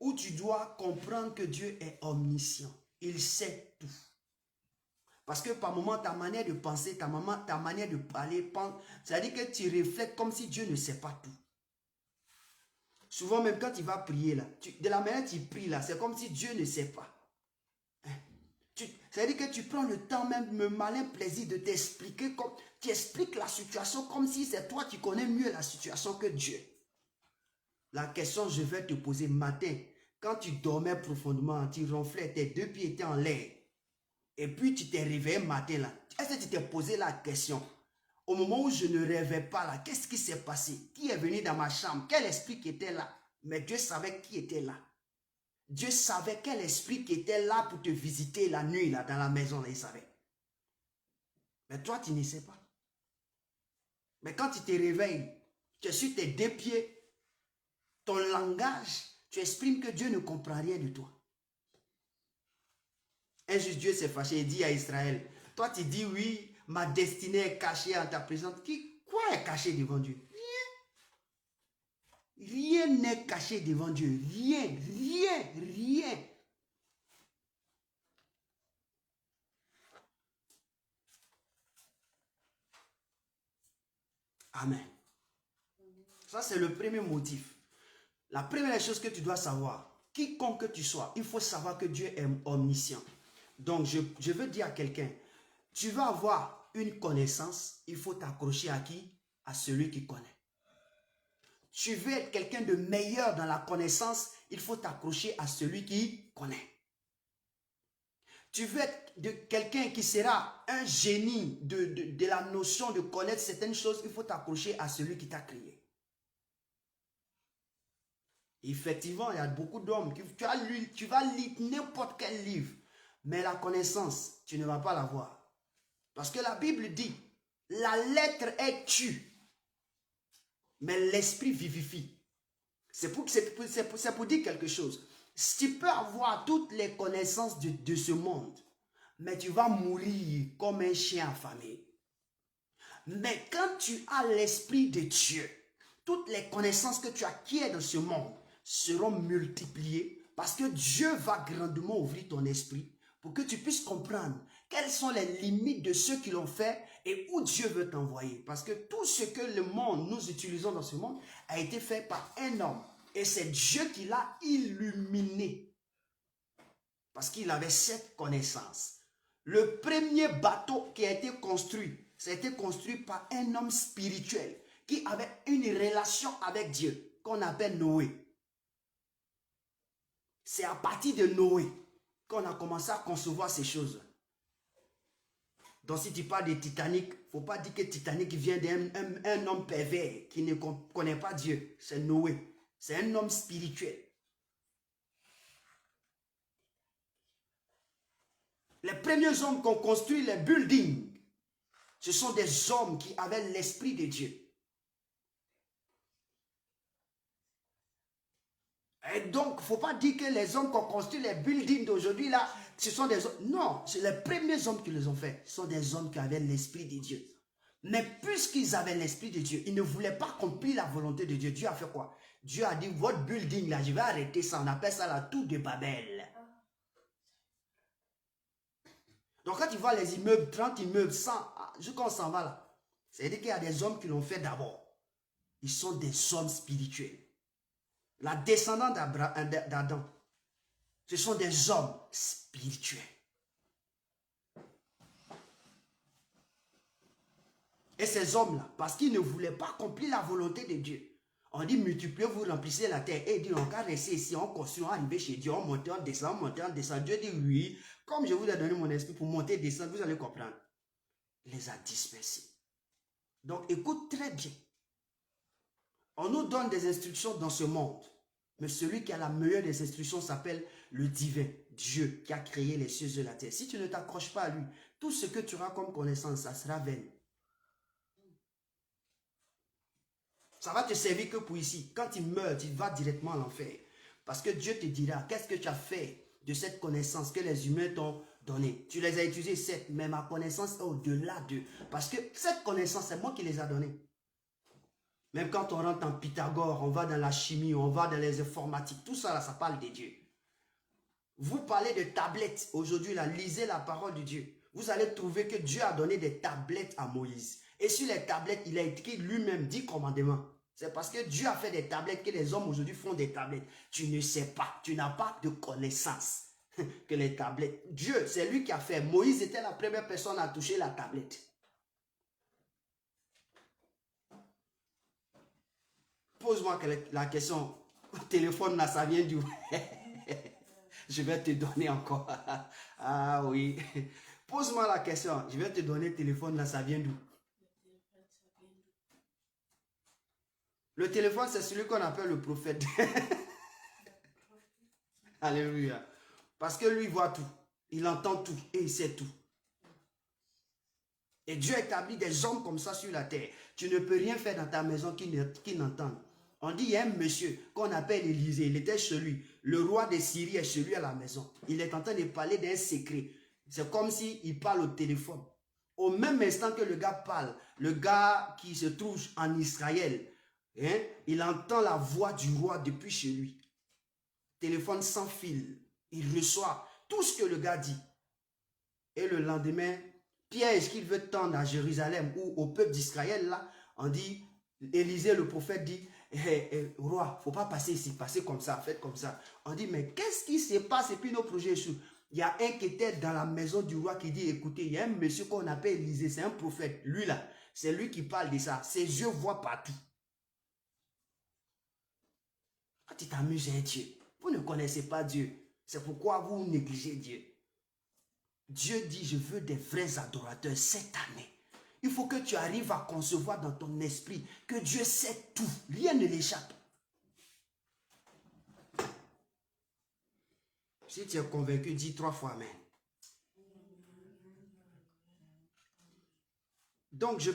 où tu dois comprendre que Dieu est omniscient. Il sait tout. Parce que par moment, ta manière de penser, ta manière de parler, c'est-à-dire que tu reflètes comme si Dieu ne sait pas tout. Souvent, même quand tu vas prier, là, de la manière dont tu pries, là, c'est comme si Dieu ne sait pas. C'est-à-dire que tu prends le temps, même le malin plaisir de t'expliquer, tu expliques la situation comme si c'est toi qui connais mieux la situation que Dieu. La question que je vais te poser matin, quand tu dormais profondément, tu ronflais, tes deux pieds étaient en l'air, et puis tu t'es réveillé matin là, est-ce que tu t'es posé la question, au moment où je ne rêvais pas là, qu'est-ce qui s'est passé? Qui est venu dans ma chambre? Quel esprit qui était là? Mais Dieu savait qui était là. Dieu savait quel esprit qui était là pour te visiter la nuit là, dans la maison là, il savait. Mais toi, tu ne sais pas. Mais quand tu te réveilles, tu es sur tes deux pieds, ton langage, tu exprimes que Dieu ne comprend rien de toi. Un jour, Dieu s'est fâché et dit à Israël, toi tu dis oui, ma destinée est cachée en ta présence. Quoi est caché devant Dieu? Rien. Rien n'est caché devant Dieu. Rien, rien, rien. Amen. Ça, c'est le premier motif. La première chose que tu dois savoir, quiconque que tu sois, il faut savoir que Dieu est omniscient. Donc, je veux dire à quelqu'un, tu veux avoir une connaissance, il faut t'accrocher à qui? À celui qui connaît. Tu veux être quelqu'un de meilleur dans la connaissance, il faut t'accrocher à celui qui connaît. Tu veux être quelqu'un qui sera un génie de la notion de connaître certaines choses, il faut t'accrocher à celui qui t'a créé. Effectivement, il y a beaucoup d'hommes, tu vas lire n'importe quel livre, mais la connaissance, tu ne vas pas l'avoir. Parce que la Bible dit, la lettre est tue, mais l'esprit vivifie. C'est pour dire quelque chose. Tu peux avoir toutes les connaissances de ce monde, mais tu vas mourir comme un chien affamé. Mais quand tu as l'esprit de Dieu, toutes les connaissances que tu acquiers dans ce monde seront multipliées parce que Dieu va grandement ouvrir ton esprit pour que tu puisses comprendre quelles sont les limites de ceux qui l'ont fait et où Dieu veut t'envoyer. Parce que tout ce que le monde, nous utilisons dans ce monde, a été fait par un homme. Et c'est Dieu qui l'a illuminé. Parce qu'il avait cette connaissance. Le premier bateau qui a été construit, ça a été construit par un homme spirituel qui avait une relation avec Dieu, qu'on appelle Noé. C'est à partir de Noé qu'on a commencé à concevoir ces choses. Donc si tu parles de Titanic, il ne faut pas dire que Titanic vient d'un homme pervers qui ne connaît pas Dieu. C'est Noé. C'est un homme spirituel. Les premiers hommes qui ont construit les buildings, ce sont des hommes qui avaient l'esprit de Dieu. Et donc, il ne faut pas dire que les hommes qui ont construit les buildings d'aujourd'hui, là, ce sont des hommes. Non, c'est les premiers hommes qui les ont fait. Ce sont des hommes qui avaient l'esprit de Dieu. Mais puisqu'ils avaient l'esprit de Dieu, ils ne voulaient pas accomplir la volonté de Dieu. Dieu a fait quoi? Dieu a dit, votre building, là, je vais arrêter ça. On appelle ça la tour de Babel. Donc, quand tu vois les immeubles, 30 immeubles, 100, jusqu'à on s'en va là, c'est-à-dire qu'il y a des hommes qui l'ont fait d'abord. Ils sont des hommes spirituels. La descendante d'Adam, ce sont des hommes spirituels. Et ces hommes-là, parce qu'ils ne voulaient pas accomplir la volonté de Dieu, on dit multipliez, vous remplissez la terre. Et il dit, on va rester ici, on construit, on arrive chez Dieu, on monte, on descend, on monte, on descend. Dieu dit oui, comme je vous ai donné mon esprit pour monter, descendre, vous allez comprendre. Il les a dispersés. Donc écoute très bien. On nous donne des instructions dans ce monde. Mais celui qui a la meilleure des instructions s'appelle le divin, Dieu qui a créé les cieux et la terre. Si tu ne t'accroches pas à lui, tout ce que tu auras comme connaissance, ça sera vain. Ça va te servir que pour ici. Quand tu meurs, tu vas directement à l'enfer. Parce que Dieu te dira, qu'est-ce que tu as fait de cette connaissance que les humains t'ont donnée. Tu les as utilisées, certes, mais ma connaissance est au-delà d'eux. Parce que cette connaissance, c'est moi qui les ai données. Même quand on rentre en Pythagore, on va dans la chimie, on va dans les informatiques, tout ça, là, ça parle de Dieu. Vous parlez de tablettes. Aujourd'hui, là, lisez la parole de Dieu. Vous allez trouver que Dieu a donné des tablettes à Moïse. Et sur les tablettes, il a écrit lui-même 10 commandements. C'est parce que Dieu a fait des tablettes que les hommes aujourd'hui font des tablettes. Tu ne sais pas, tu n'as pas de connaissance que les tablettes. Dieu, c'est lui qui a fait. Moïse était la première personne à toucher la tablette. Pose-moi la question. Téléphone là, ça vient d'où? Je vais te donner encore. Ah oui. Pose-moi la question. Je vais te donner le téléphone là, ça vient d'où? Le téléphone, c'est celui qu'on appelle le prophète. Alléluia. Parce que lui voit tout. Il entend tout et il sait tout. Et Dieu établit des hommes comme ça sur la terre. Tu ne peux rien faire dans ta maison qui n'entende. On dit, il y a un monsieur qu'on appelle Élisée. Il était chez lui. Le roi de Syrie est chez lui à la maison. Il est en train de parler d'un secret. C'est comme s'il parle au téléphone. Au même instant que le gars parle, le gars qui se trouve en Israël, hein, il entend la voix du roi depuis chez lui. Téléphone sans fil. Il reçoit tout ce que le gars dit. Et le lendemain, piège qu'il veut tendre à Jérusalem ou au peuple d'Israël, là, on dit, Élisée, le prophète dit, roi, faut pas passer ici, passez comme ça, faites comme ça. On dit, mais qu'est-ce qui se passe? Et puis nos projets échouent. Il y a un qui était dans la maison du roi qui dit, écoutez, il y a un monsieur qu'on appelle Élisée, c'est un prophète. Lui là, c'est lui qui parle de ça. Ses yeux voient partout. Quand tu t'amuses à Dieu, vous ne connaissez pas Dieu. C'est pourquoi vous négligez Dieu. Dieu dit, je veux des vrais adorateurs cette année. Il faut que tu arrives à concevoir dans ton esprit que Dieu sait tout. Rien ne l'échappe. Si tu es convaincu, dis 3 fois Amen. Donc, je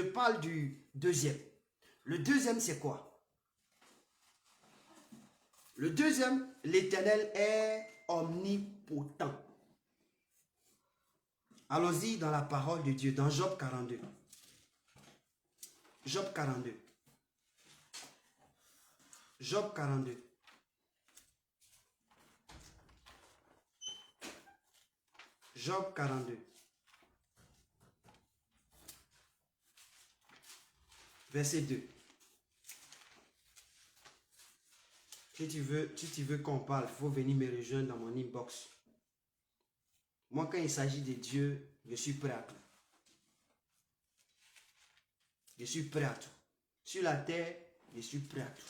parle du deuxième. Le deuxième, c'est quoi? Le deuxième, l'Éternel est omnipotent. Allons-y dans la parole de Dieu, dans Job 42. Job 42. Job 42. Job 42. Verset 2. Si tu veux qu'on parle, il faut venir me rejoindre dans mon inbox. Moi, quand il s'agit de Dieu, je suis prêt à tout. Je suis prêt à tout. Sur la terre, je suis prêt à tout.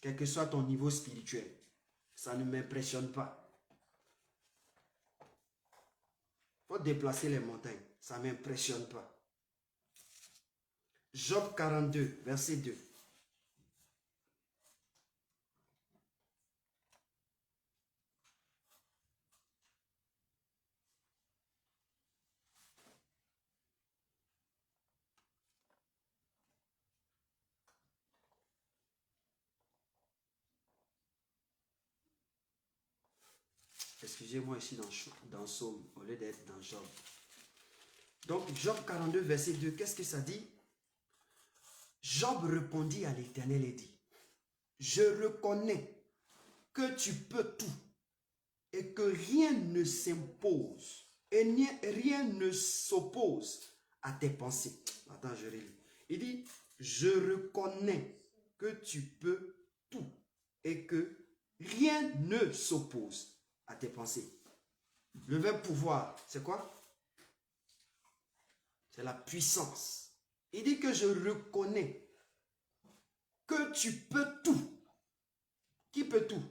Quel que soit ton niveau spirituel, ça ne m'impressionne pas. Il faut déplacer les montagnes, ça ne m'impressionne pas. Job 42, verset 2. Excusez-moi ici dans Somme, au lieu d'être dans Job. Donc, Job 42, verset 2, qu'est-ce que ça dit? Job répondit à l'Éternel et dit, je reconnais que tu peux tout et que rien ne s'impose et rien ne s'oppose à tes pensées. Attends, je relis. Il dit, je reconnais que tu peux tout et que rien ne s'oppose à tes pensées. Le verbe pouvoir, c'est quoi? C'est la puissance. Il dit que je reconnais que tu peux tout. Qui peut tout?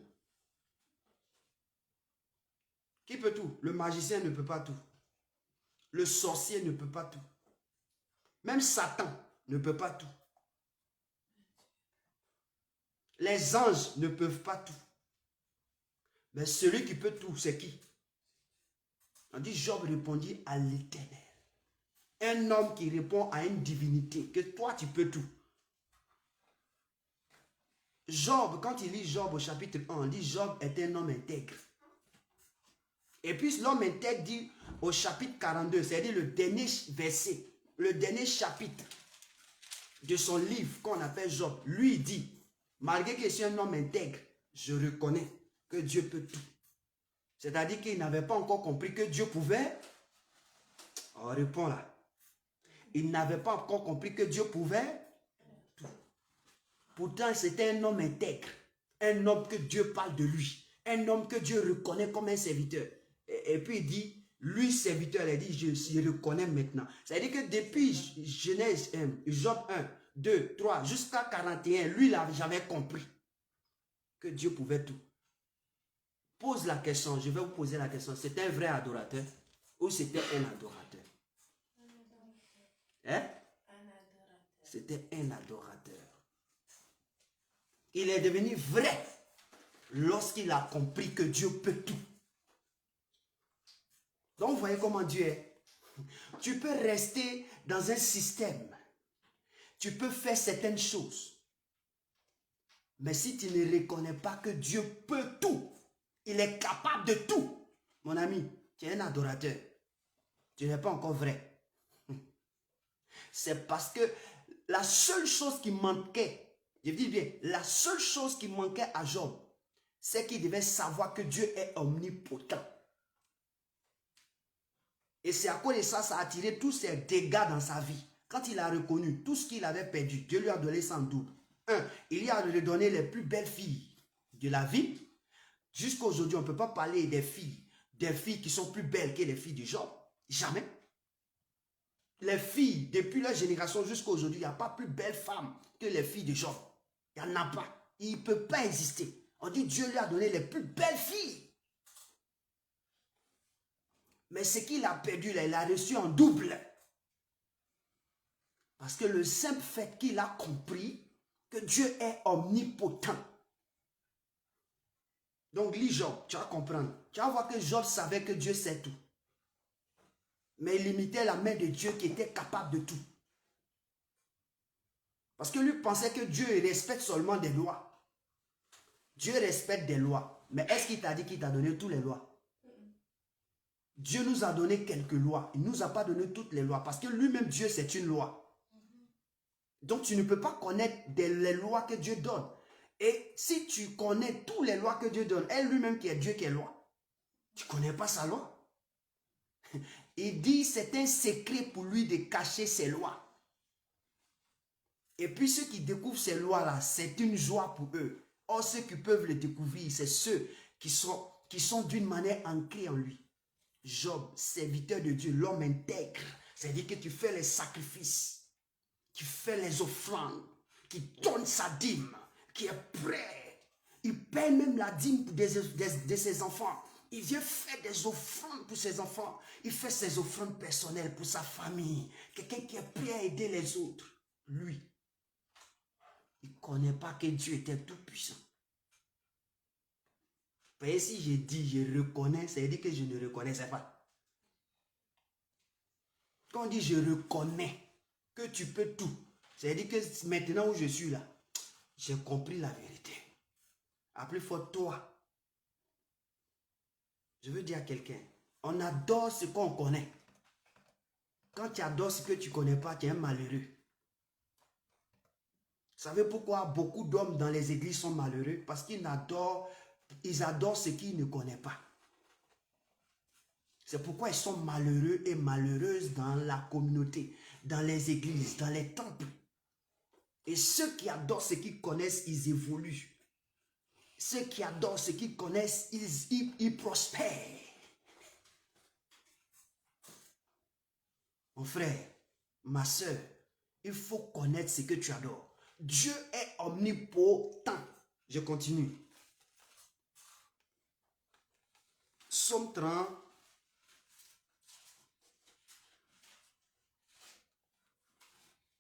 Qui peut tout? Le magicien ne peut pas tout. Le sorcier ne peut pas tout. Même Satan ne peut pas tout. Les anges ne peuvent pas tout. Mais celui qui peut tout, c'est qui? On dit Job répondit à l'Éternel. Un homme qui répond à une divinité, que toi tu peux tout. Job, quand il lit Job au chapitre 1, on dit Job est un homme intègre. Et puis l'homme intègre dit au chapitre 42, c'est-à-dire le dernier verset, le dernier chapitre de son livre qu'on appelle Job, lui dit, malgré que je suis un homme intègre, je reconnais que Dieu peut tout. C'est-à-dire qu'il n'avait pas encore compris que Dieu pouvait. On répond là. Il n'avait pas encore compris que Dieu pouvait tout. Pourtant, c'était un homme intègre. Un homme que Dieu parle de lui. Un homme que Dieu reconnaît comme un serviteur. Et puis il dit, lui serviteur, il dit, je reconnais maintenant. C'est-à-dire que depuis Genèse 1, Job 1, 2, 3, jusqu'à 41, lui, j'avais compris que Dieu pouvait tout. Pose la question, je vais vous poser la question. C'était un vrai adorateur ou c'était un adorateur? Hein? C'était un adorateur. Il est devenu vrai lorsqu'il a compris que Dieu peut tout. Donc, vous voyez comment Dieu est. Tu peux rester dans un système. Tu peux faire certaines choses. Mais si tu ne reconnais pas que Dieu peut tout, il est capable de tout, mon ami, tu es un adorateur. Tu n'es pas encore vrai. C'est parce que la seule chose qui manquait, je dis bien, la seule chose qui manquait à Job, c'est qu'il devait savoir que Dieu est omnipotent. Et c'est à cause de ça, ça a attiré tous ces dégâts dans sa vie. Quand il a reconnu tout ce qu'il avait perdu, Dieu lui a donné sans doute. Il lui a redonné les plus belles filles de la vie. Jusqu'à aujourd'hui, on ne peut pas parler des filles qui sont plus belles que les filles de Job. Jamais. Les filles, depuis leur génération jusqu'à aujourd'hui, il n'y a pas plus belle femme que les filles de Job. Il n'y en a pas. Il ne peut pas exister. On dit Dieu lui a donné les plus belles filles. Mais ce qu'il a perdu là, il a reçu en double. Parce que le simple fait qu'il a compris que Dieu est omnipotent. Donc lis Job, tu vas comprendre. Tu vas voir que Job savait que Dieu sait tout. Mais il limitait la main de Dieu qui était capable de tout. Parce que lui pensait que Dieu respecte seulement des lois. Dieu respecte des lois. Mais est-ce qu'il t'a dit qu'il t'a donné toutes les lois? Dieu nous a donné quelques lois. Il ne nous a pas donné toutes les lois. Parce que lui-même, Dieu, c'est une loi. Donc, tu ne peux pas connaître les lois que Dieu donne. Et si tu connais toutes les lois que Dieu donne, elle lui-même qui est Dieu qui est loi, tu ne connais pas sa loi. Il dit c'est un secret pour lui de cacher ses lois. Et puis ceux qui découvrent ces lois-là, c'est une joie pour eux. Or, ceux qui peuvent les découvrir, c'est ceux qui sont d'une manière ancrés en lui. Job, serviteur de Dieu, l'homme intègre. C'est-à-dire que tu fais les sacrifices, qui fait les offrandes, qui donne sa dîme, qui est prêt. Il paie même la dîme de ses enfants. Il vient faire des offrandes pour ses enfants. Il fait ses offrandes personnelles pour sa famille. Quelqu'un qui est prêt à aider les autres. Lui, il ne connaît pas que Dieu était tout puissant. Et si je dis je reconnais, ça veut dire que je ne reconnaissais pas. Quand on dit je reconnais que tu peux tout, ça veut dire que maintenant où je suis là, j'ai compris la vérité. À plus fort toi. Je veux dire à quelqu'un, on adore ce qu'on connaît. Quand tu adores ce que tu ne connais pas, tu es un malheureux. Vous savez pourquoi beaucoup d'hommes dans les églises sont malheureux? Parce qu'ils adorent ce qu'ils ne connaissent pas. C'est pourquoi ils sont malheureux et malheureuses dans la communauté, dans les églises, dans les temples. Et ceux qui adorent ce qu'ils connaissent, ils évoluent. Ceux qui adorent ce qu'ils connaissent, ils prospèrent. Mon frère, ma soeur, il faut connaître ce que tu adores. Dieu est omnipotent. Je continue. Psaume 30.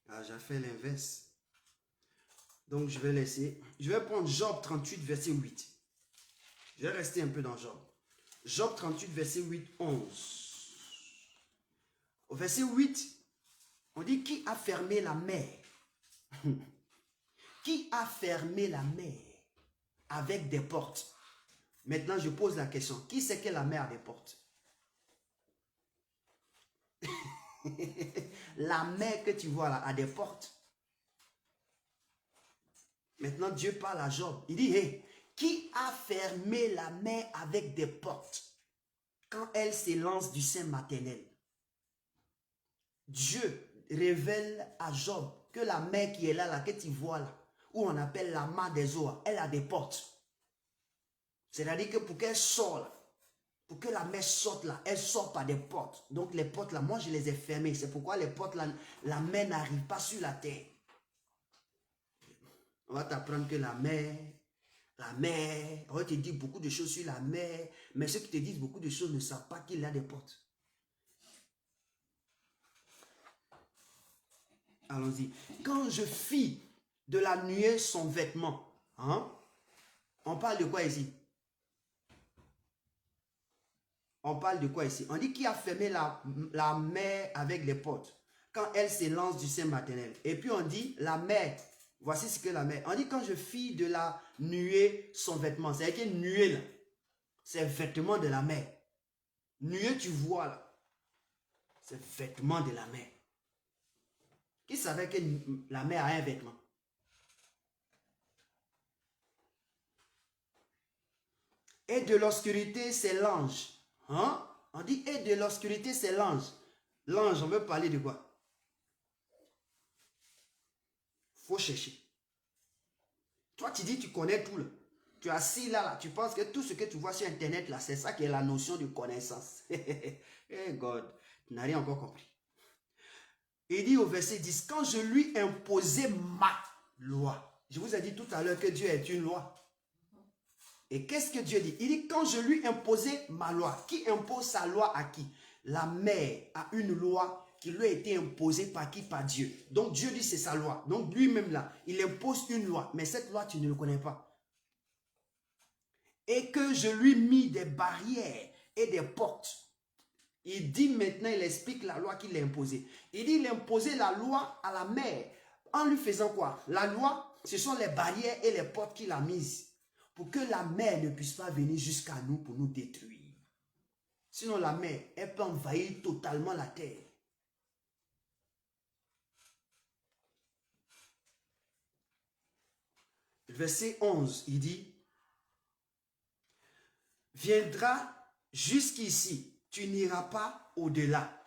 Ah, j'ai fait l'inverse. Donc, je vais laisser. Je vais prendre Job 38, verset 8. Je vais rester un peu dans Job. Job 38, verset 8, 11. Au verset 8, on dit, qui a fermé la mer? Qui a fermé la mer avec des portes? Maintenant, je pose la question. Qui c'est que la mer a des portes? La mer que tu vois là a des portes. Maintenant, Dieu parle à Job. Il dit, hey, qui a fermé la mer avec des portes quand elle s'élance du sein maternel? Dieu révèle à Job que la mer qui est là, que tu vois là, où on appelle la mare des eaux, elle a des portes. C'est-à-dire que pour qu'elle sorte là, pour que la mer sorte là, elle sort par des portes. Donc les portes là, moi je les ai fermées. C'est pourquoi les portes là, la mer n'arrive pas sur la terre. On va t'apprendre que la mer, on va te dire beaucoup de choses sur la mer, mais ceux qui te disent beaucoup de choses ne savent pas qu'il a des portes. Allons-y. Quand je fis de la nuée son vêtement, hein? On parle de quoi ici? On parle de quoi ici? On dit qui a fermé la mer avec les portes quand elle s'élance du sein maternel. Et puis on dit la mer. Voici ce que la mer. On dit quand je fis de la nuée son vêtement. C'est-à-dire que nuée là, c'est vêtement de la mer. Nuée tu vois là, c'est vêtement de la mer. Qui savait que la mer a un vêtement? Et de l'obscurité, c'est l'ange. Hein? On dit et de l'obscurité, c'est l'ange. L'ange, on veut parler de quoi? Faut chercher. Toi, tu dis tu connais tout là. Tu es assis là, tu penses que tout ce que tu vois sur Internet là, c'est ça qui est la notion de connaissance. Hey God, tu n'as rien encore compris. Il dit au verset 10, quand je lui imposais ma loi. Je vous ai dit tout à l'heure que Dieu est une loi. Et qu'est-ce que Dieu dit? Il dit, quand je lui imposais ma loi. Qui impose sa loi à qui? La mère a une loi qui lui a été imposée par qui? Par Dieu. Donc Dieu dit c'est sa loi. Donc lui-même là, il impose une loi. Mais cette loi, tu ne le connais pas. Et que je lui mis des barrières et des portes. Il dit maintenant, il explique la loi qu'il a imposée. Il dit, il a imposé la loi à la mère. En lui faisant quoi? La loi, ce sont les barrières et les portes qu'il a mises. Pour que la mer ne puisse pas venir jusqu'à nous pour nous détruire. Sinon la mer, elle peut envahir totalement la terre. Verset 11, il dit, viendra jusqu'ici, tu n'iras pas au-delà.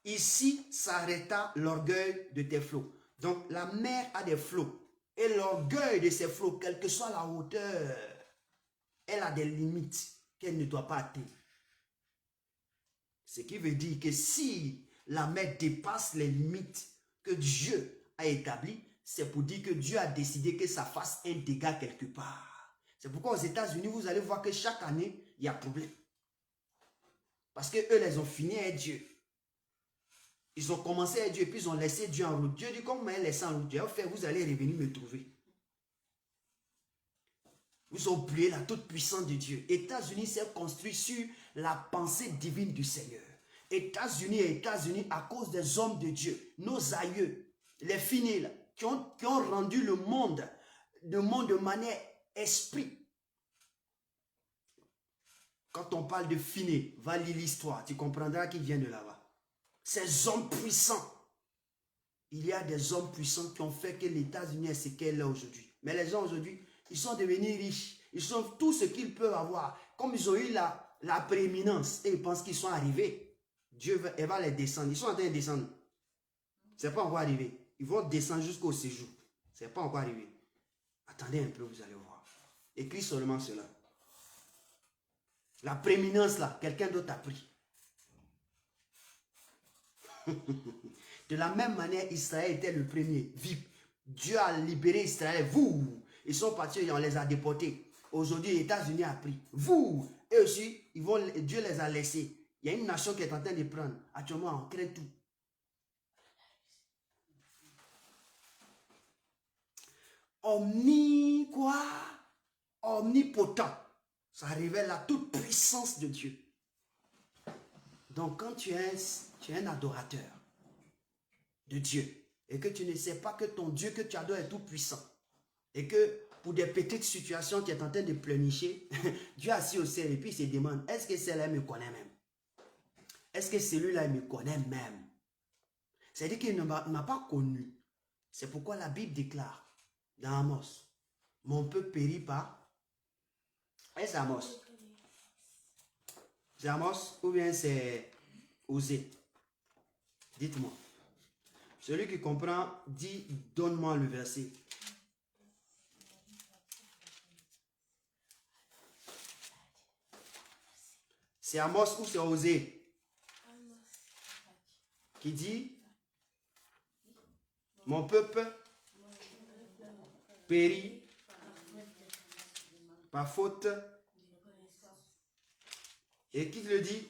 Ici s'arrêta l'orgueil de tes flots. Donc la mer a des flots. Et l'orgueil de ces flots, quelle que soit la hauteur, elle a des limites qu'elle ne doit pas atteindre. Ce qui veut dire que si la mer dépasse les limites que Dieu a établies, c'est pour dire que Dieu a décidé que ça fasse un dégât quelque part. C'est pourquoi aux États-Unis, vous allez voir que chaque année, il y a problème. Parce qu'eux, les ont fini avec Dieu. Ils ont commencé avec Dieu et puis ils ont laissé Dieu en route. Dieu dit, comme vous m'avez laissé en route, Dieu a fait, vous allez revenir me trouver. Vous oubliez la toute puissance de Dieu. États-Unis s'est construit sur la pensée divine du Seigneur. États-Unis à cause des hommes de Dieu, nos aïeux, les finis là, qui ont rendu le monde de manière esprit. Quand on parle de finis, va lire l'histoire, tu comprendras qu'ils viennent de là-bas. Ces hommes puissants. Il y a des hommes puissants qui ont fait que les États-Unis est ce qu'elle est aujourd'hui. Mais les gens aujourd'hui, ils sont devenus riches. Ils ont tout ce qu'ils peuvent avoir. Comme ils ont eu la prééminence et ils pensent qu'ils sont arrivés, Dieu va les descendre. Ils sont en train de descendre. Ce n'est pas encore arrivé. Ils vont descendre jusqu'au séjour. Ce n'est pas encore arrivé. Attendez un peu, vous allez voir. Écris seulement cela. La prééminence là, quelqu'un d'autre a pris. De la même manière, Israël était le premier. Dieu a libéré Israël. Vous, ils sont partis et on les a déportés. Aujourd'hui, les États-Unis a pris. Vous, eux aussi, Dieu les a laissés. Il y a une nation qui est en train de prendre. Actuellement, on crée tout. Quoi? Omnipotent. Ça révèle la toute puissance de Dieu. Donc quand tu es un adorateur de Dieu et que tu ne sais pas que ton Dieu que tu adores est tout puissant et que pour des petites situations tu es en train de pleurnicher, Dieu est assis au ciel et puis il se demande, est-ce que celle-là me connaît même? Est-ce que celui-là me connaît même? C'est-à-dire qu'il ne m'a pas connu. C'est pourquoi la Bible déclare dans Amos, mon peuple périt par... Est-ce Amos? C'est Amos ou bien c'est Osée? Dites-moi. Celui qui comprend dit, donne-moi le verset. C'est Amos ou c'est Osée? Qui dit, mon peuple périt par faute. Et qui le dit?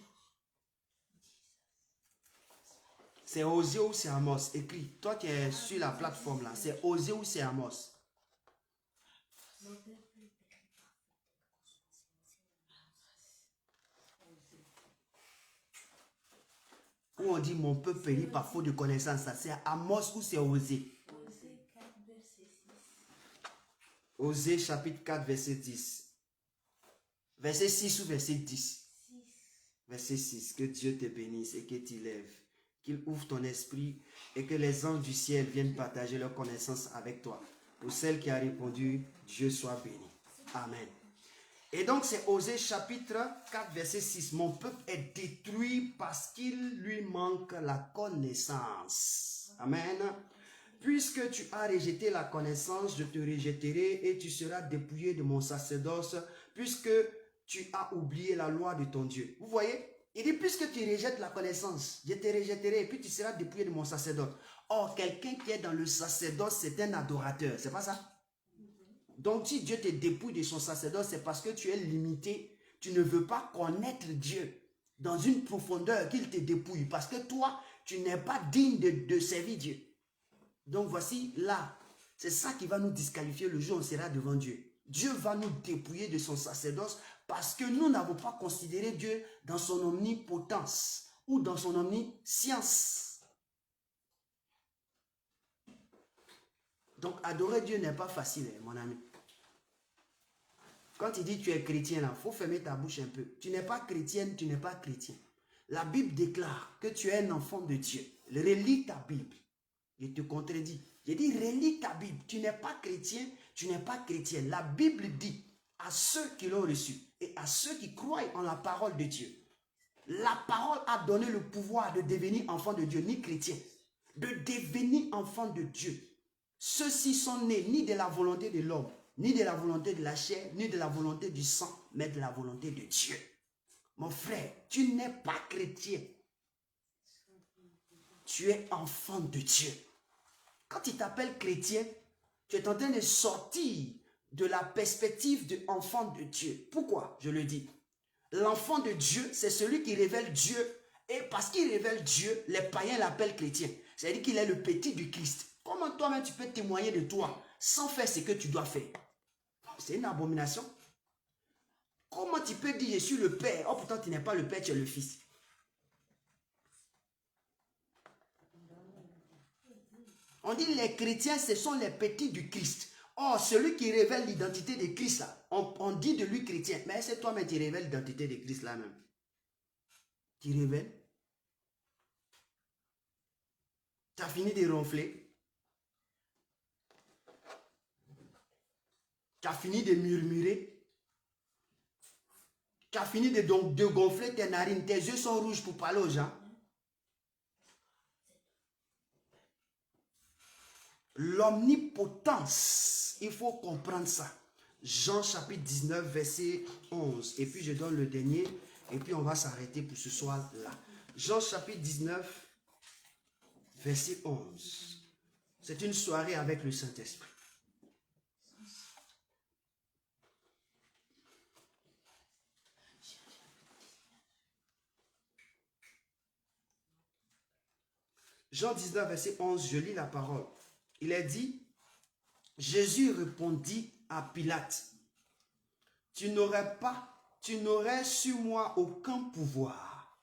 C'est Osée ou c'est Amos? Écris. Toi qui es sur la plateforme là, c'est Osée ou c'est Amos? Où on dit mon peuple périt par faute de connaissance, ça c'est Amos ou c'est Osée? Osée chapitre 4 verset 10. Verset 6 ou verset 10? Verset 6. Que Dieu te bénisse et qu'il t'élève, qu'il ouvre ton esprit et que les anges du ciel viennent partager leur connaissance avec toi. Pour celle qui a répondu, Dieu soit béni. Amen. Et donc c'est Osée chapitre 4 verset 6. Mon peuple est détruit parce qu'il lui manque la connaissance. Amen. Puisque tu as rejeté la connaissance, je te rejetterai et tu seras dépouillé de mon sacerdoce, puisque tu as oublié la loi de ton Dieu. Vous voyez? Il dit, puisque tu rejettes la connaissance, je te rejetterai et puis tu seras dépouillé de mon sacerdoce. Or, quelqu'un qui est dans le sacerdoce, c'est un adorateur. C'est pas ça? Donc, si Dieu te dépouille de son sacerdoce, c'est parce que tu es limité. Tu ne veux pas connaître Dieu dans une profondeur qu'il te dépouille. Parce que toi, tu n'es pas digne de servir Dieu. Donc, voici là. C'est ça qui va nous disqualifier le jour où on sera devant Dieu. Dieu va nous dépouiller de son sacerdoce parce que nous n'avons pas considéré Dieu dans son omnipotence ou dans son omniscience. Donc, adorer Dieu n'est pas facile, mon ami. Quand il dit tu es chrétien, il faut fermer ta bouche un peu. Tu n'es pas chrétienne, tu n'es pas chrétien. La Bible déclare que tu es un enfant de Dieu. Relis ta Bible. Je te contredis. Je dis relis ta Bible. Tu n'es pas chrétien, tu n'es pas chrétienne. La Bible dit à ceux qui l'ont reçu et à ceux qui croient en la parole de Dieu. La parole a donné le pouvoir de devenir enfant de Dieu, ni chrétien. De devenir enfant de Dieu. Ceux-ci sont nés ni de la volonté de l'homme, ni de la volonté de la chair, ni de la volonté du sang, mais de la volonté de Dieu. Mon frère, tu n'es pas chrétien. Tu es enfant de Dieu. Quand il t'appelle chrétien, tu es en train de sortir de la perspective de enfant de Dieu. Pourquoi je le dis? L'enfant de Dieu, c'est celui qui révèle Dieu. Et parce qu'il révèle Dieu, les païens l'appellent chrétien. C'est-à-dire qu'il est le petit du Christ. Comment toi-même tu peux témoigner de toi sans faire ce que tu dois faire? C'est une abomination. Comment tu peux dire je suis le Père? Oh, pourtant tu n'es pas le Père, tu es le Fils. On dit les chrétiens, ce sont les petits du Christ. Or, celui qui révèle l'identité de Christ, là, on dit de lui chrétien. Mais c'est toi-même qui révèles l'identité de Christ là même. Tu révèles. Tu as fini de ronfler. Tu as fini de murmurer. Tu as fini de gonfler tes narines. Tes yeux sont rouges pour parler aux gens. L'omnipotence, il faut comprendre ça. Jean chapitre 19, verset 11. Et puis je donne le dernier. Et puis on va s'arrêter pour ce soir-là. Jean chapitre 19, verset 11. C'est une soirée avec le Saint-Esprit. Jean 19, verset 11, je lis la parole. Il est dit, Jésus répondit à Pilate, tu n'aurais sur moi aucun pouvoir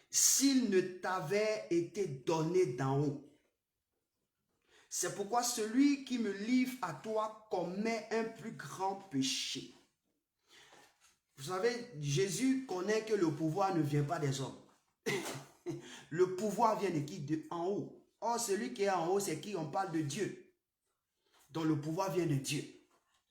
s'il ne t'avait été donné d'en haut. C'est pourquoi celui qui me livre à toi commet un plus grand péché. Vous savez, Jésus connaît que le pouvoir ne vient pas des hommes. Le pouvoir vient de qui? De en haut. Or, celui qui est en haut, c'est qui? On parle de Dieu. Donc, le pouvoir vient de Dieu.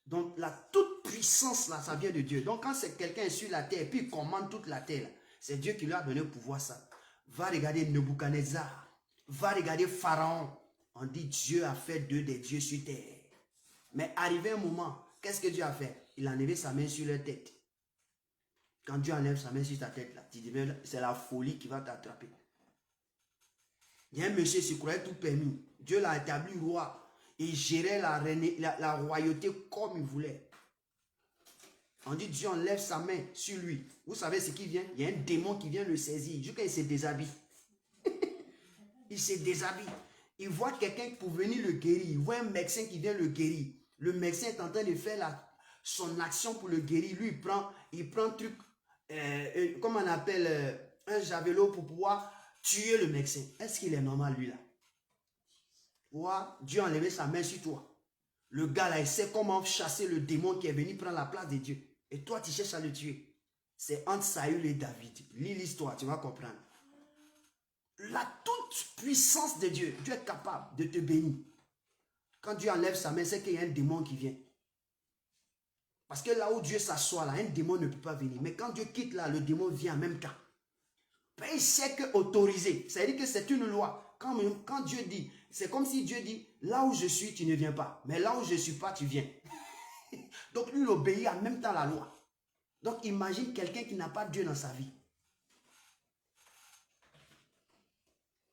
Donc, la toute puissance, là, ça vient de Dieu. Donc, quand c'est quelqu'un sur la terre, et puis il commande toute la terre, c'est Dieu qui lui a donné le pouvoir, ça. Va regarder Nebuchadnezzar. Va regarder Pharaon. On dit Dieu a fait d'eux des dieux sur terre. Mais arrivé un moment, qu'est-ce que Dieu a fait? Il a enlevé sa main sur leur tête. Quand Dieu enlève sa main sur ta tête, là, c'est la folie qui va t'attraper. Il y a un monsieur qui croyait tout permis. Dieu l'a établi roi. Il gérait la royauté comme il voulait. On dit Dieu enlève sa main sur lui. Vous savez ce qui vient? Il y a un démon qui vient le saisir. Jusqu'à il se déshabille. Il se déshabille. Il voit quelqu'un pour venir le guérir. Il voit un médecin qui vient le guérir. Le médecin est en train de faire son action pour le guérir. Lui, il prend un truc, comment on appelle, un javelot pour pouvoir tuer le médecin. Est-ce qu'il est normal, lui, là? Dieu a enlevé sa main sur toi. Le gars, là, il sait comment chasser le démon qui est venu prendre la place de Dieu. Et toi, tu cherches à le tuer. C'est entre Saül et David. Lis l'histoire, tu vas comprendre. La toute puissance de Dieu, Dieu est capable de te bénir. Quand Dieu enlève sa main, c'est qu'il y a un démon qui vient. Parce que là où Dieu s'assoit, là, un démon ne peut pas venir. Mais quand Dieu quitte là, le démon vient en même temps. Il sait que autorisé, ça veut dire que c'est une loi. Quand Dieu dit, c'est comme si Dieu dit, là où je suis, tu ne viens pas. Mais là où je ne suis pas, tu viens. Donc lui, il obéit en même temps à la loi. Donc imagine quelqu'un qui n'a pas Dieu dans sa vie.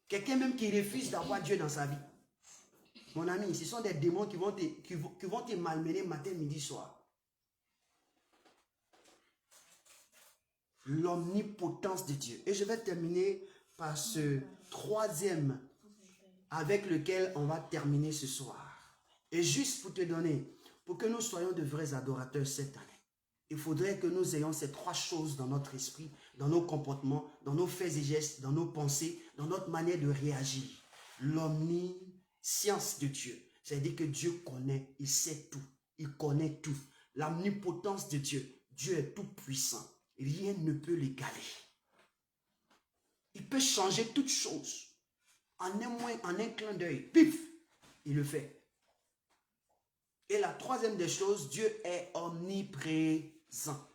Quelqu'un même qui refuse d'avoir Dieu dans sa vie. Mon ami, ce sont des démons qui vont te malmener matin, midi, soir. L'omnipotence de Dieu. Et je vais terminer par ce troisième avec lequel on va terminer ce soir. Et juste pour te donner, pour que nous soyons de vrais adorateurs cette année, il faudrait que nous ayons ces trois choses dans notre esprit, dans nos comportements, dans nos faits et gestes, dans nos pensées, dans notre manière de réagir. L'omniscience de Dieu. C'est-à-dire que Dieu connaît, il sait tout, il connaît tout. L'omnipotence de Dieu. Dieu est tout puissant. Rien ne peut l'égaler. Il peut changer toutes choses. En un clin d'œil, pif, il le fait. Et la troisième des choses, Dieu est omniprésent.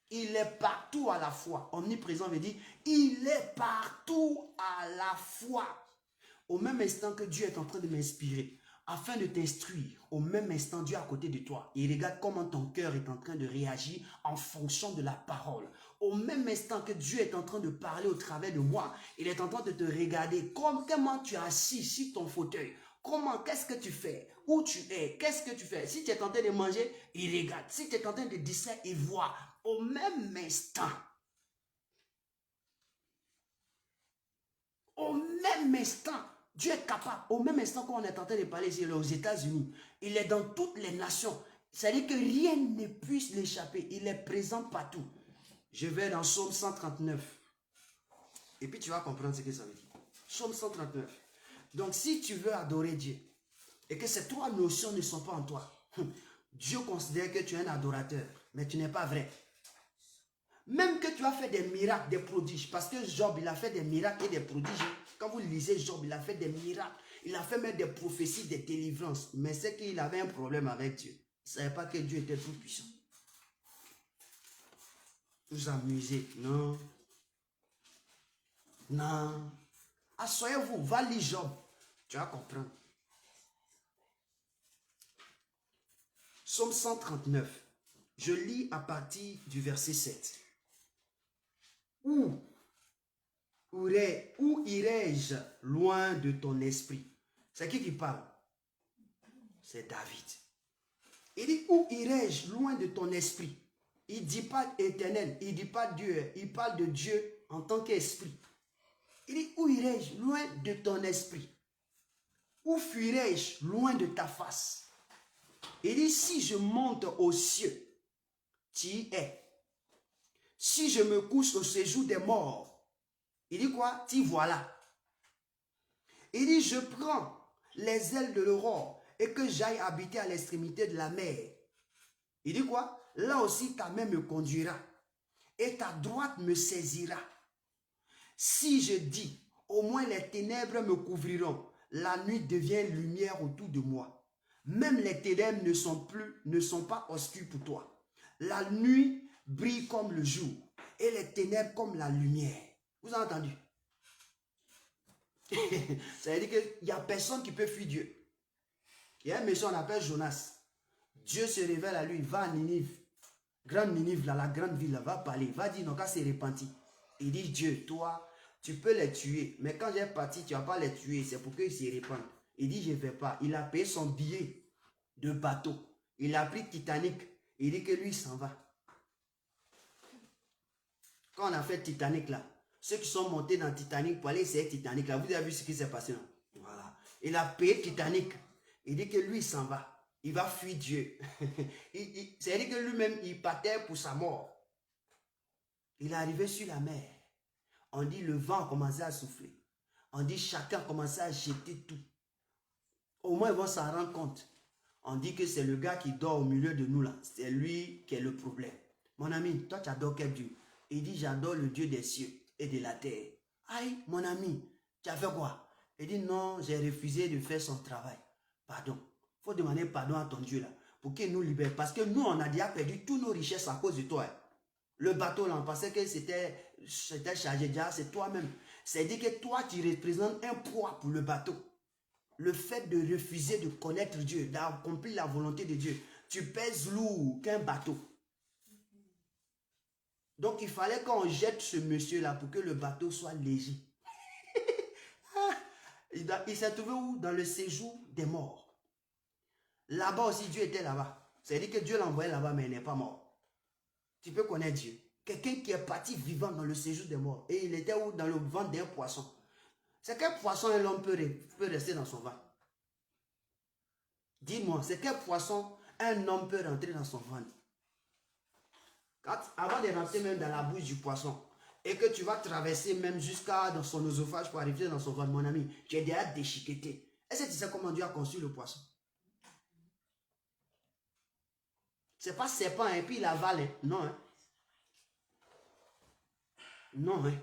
Il est partout à la fois. Omniprésent veut dire, il est partout à la fois. Au même instant que Dieu est en train de m'inspirer, afin de t'instruire, au même instant, Dieu est à côté de toi. Il regarde comment ton cœur est en train de réagir en fonction de la parole. Au même instant que Dieu est en train de parler au travers de moi, il est en train de te regarder comment tu es assis sur ton fauteuil. Qu'est-ce que tu fais? Où tu es? Qu'est-ce que tu fais? Si tu es en train de manger, il regarde. Si tu es en train de distraire, il voit. Au même instant. Au même instant. Dieu est capable. Au même instant qu'on est en train de parler ici aux États-Unis, il est dans toutes les nations. C'est-à-dire que rien ne puisse l'échapper. Il est présent partout. Je vais dans Psaume 139. Et puis tu vas comprendre ce que ça veut dire. Psaume 139. Donc si tu veux adorer Dieu, et que ces trois notions ne sont pas en toi, Dieu considère que tu es un adorateur, mais tu n'es pas vrai. Même que tu as fait des miracles, des prodiges, parce que Job, il a fait des miracles et des prodiges. Quand vous lisez Job, il a fait des miracles. Il a fait même des prophéties, des délivrances. Mais c'est qu'il avait un problème avec Dieu. Il ne savait pas que Dieu était tout puissant. Vous amusez. Non. Non. Assoyez-vous, va lire Job. Tu vas comprendre. Psaume 139. Je lis à partir du verset 7. Où irai-je loin de ton esprit? C'est qui parle? C'est David. Il dit, où irai-je loin de ton esprit? Il ne dit pas éternel, il ne dit pas Dieu, il parle de Dieu en tant qu'esprit. Il dit, où irai-je loin de ton esprit? Où fuirai-je loin de ta face? Il dit, si je monte aux cieux, tu y es. Si je me couche au séjour des morts, il dit quoi? Tu voilà. Il dit, je prends les ailes de l'aurore et que j'aille habiter à l'extrémité de la mer. Il dit quoi? Là aussi ta main me conduira et ta droite me saisira. Si je dis, au moins les ténèbres me couvriront, la nuit devient lumière autour de moi. Même les ténèbres ne sont pas obscures pour toi. La nuit brille comme le jour et les ténèbres comme la lumière. Vous avez entendu? Ça veut dire qu'il n'y a personne qui peut fuir Dieu. Il y a un monsieur, on appelle Jonas. Dieu se révèle à lui, va à Ninive. Grande Ninive, là, la grande ville, là, va parler. Va dire, non, quand c'est repenti. Il dit, Dieu, toi, tu peux les tuer. Mais quand j'ai parti, tu ne vas pas les tuer. C'est pour qu'ils se répandent. Il dit, je ne vais pas. Il a payé son billet de bateau. Il a pris Titanic. Il dit que lui, il s'en va. Quand on a fait Titanic, là, ceux qui sont montés dans Titanic pour aller essayer Titanic, là, vous avez vu ce qui s'est passé, non? Voilà. Il a payé Titanic. Il dit que lui, il s'en va. Il va fuir Dieu. C'est-à-dire que lui-même, il partait pour sa mort. Il est arrivé sur la mer. On dit le vent a commencé à souffler. On dit chacun a commencé à jeter tout. Au moins, ils vont s'en rendre compte. On dit que c'est le gars qui dort au milieu de nous là. C'est lui qui est le problème. Mon ami, toi tu adores quel Dieu? Il dit j'adore le Dieu des cieux et de la terre. Aïe, mon ami, tu as fait quoi? Il dit non, j'ai refusé de faire son travail. Pardon. Il faut demander pardon à ton Dieu là. Pour qu'il nous libère. Parce que nous, on a déjà perdu toutes nos richesses à cause de toi. Le bateau là, on pensait que c'était chargé déjà, c'est toi-même. C'est-à-dire que toi, tu représentes un poids pour le bateau. Le fait de refuser de connaître Dieu, d'accomplir la volonté de Dieu, tu pèses lourd qu'un bateau. Donc il fallait qu'on jette ce monsieur-là pour que le bateau soit léger. Il s'est trouvé où? Dans le séjour des morts. Là-bas aussi, Dieu était là-bas. C'est-à-dire que Dieu l'a envoyé là-bas, mais il n'est pas mort. Tu peux connaître Dieu. Quelqu'un qui est parti vivant dans le séjour des morts. Et il était où? Dans le ventre d'un poisson. C'est quel poisson un homme peut rester dans son ventre? Dis-moi, c'est quel poisson un homme peut rentrer dans son ventre? Avant de rentrer même dans la bouche du poisson, et que tu vas traverser même jusqu'à dans son oesophage pour arriver dans son ventre, mon ami, tu es déjà déchiqueté. Est-ce que tu sais comment Dieu a conçu le poisson? C'est pas serpent et puis il avale. Hein? Non. Hein? Non. Hein?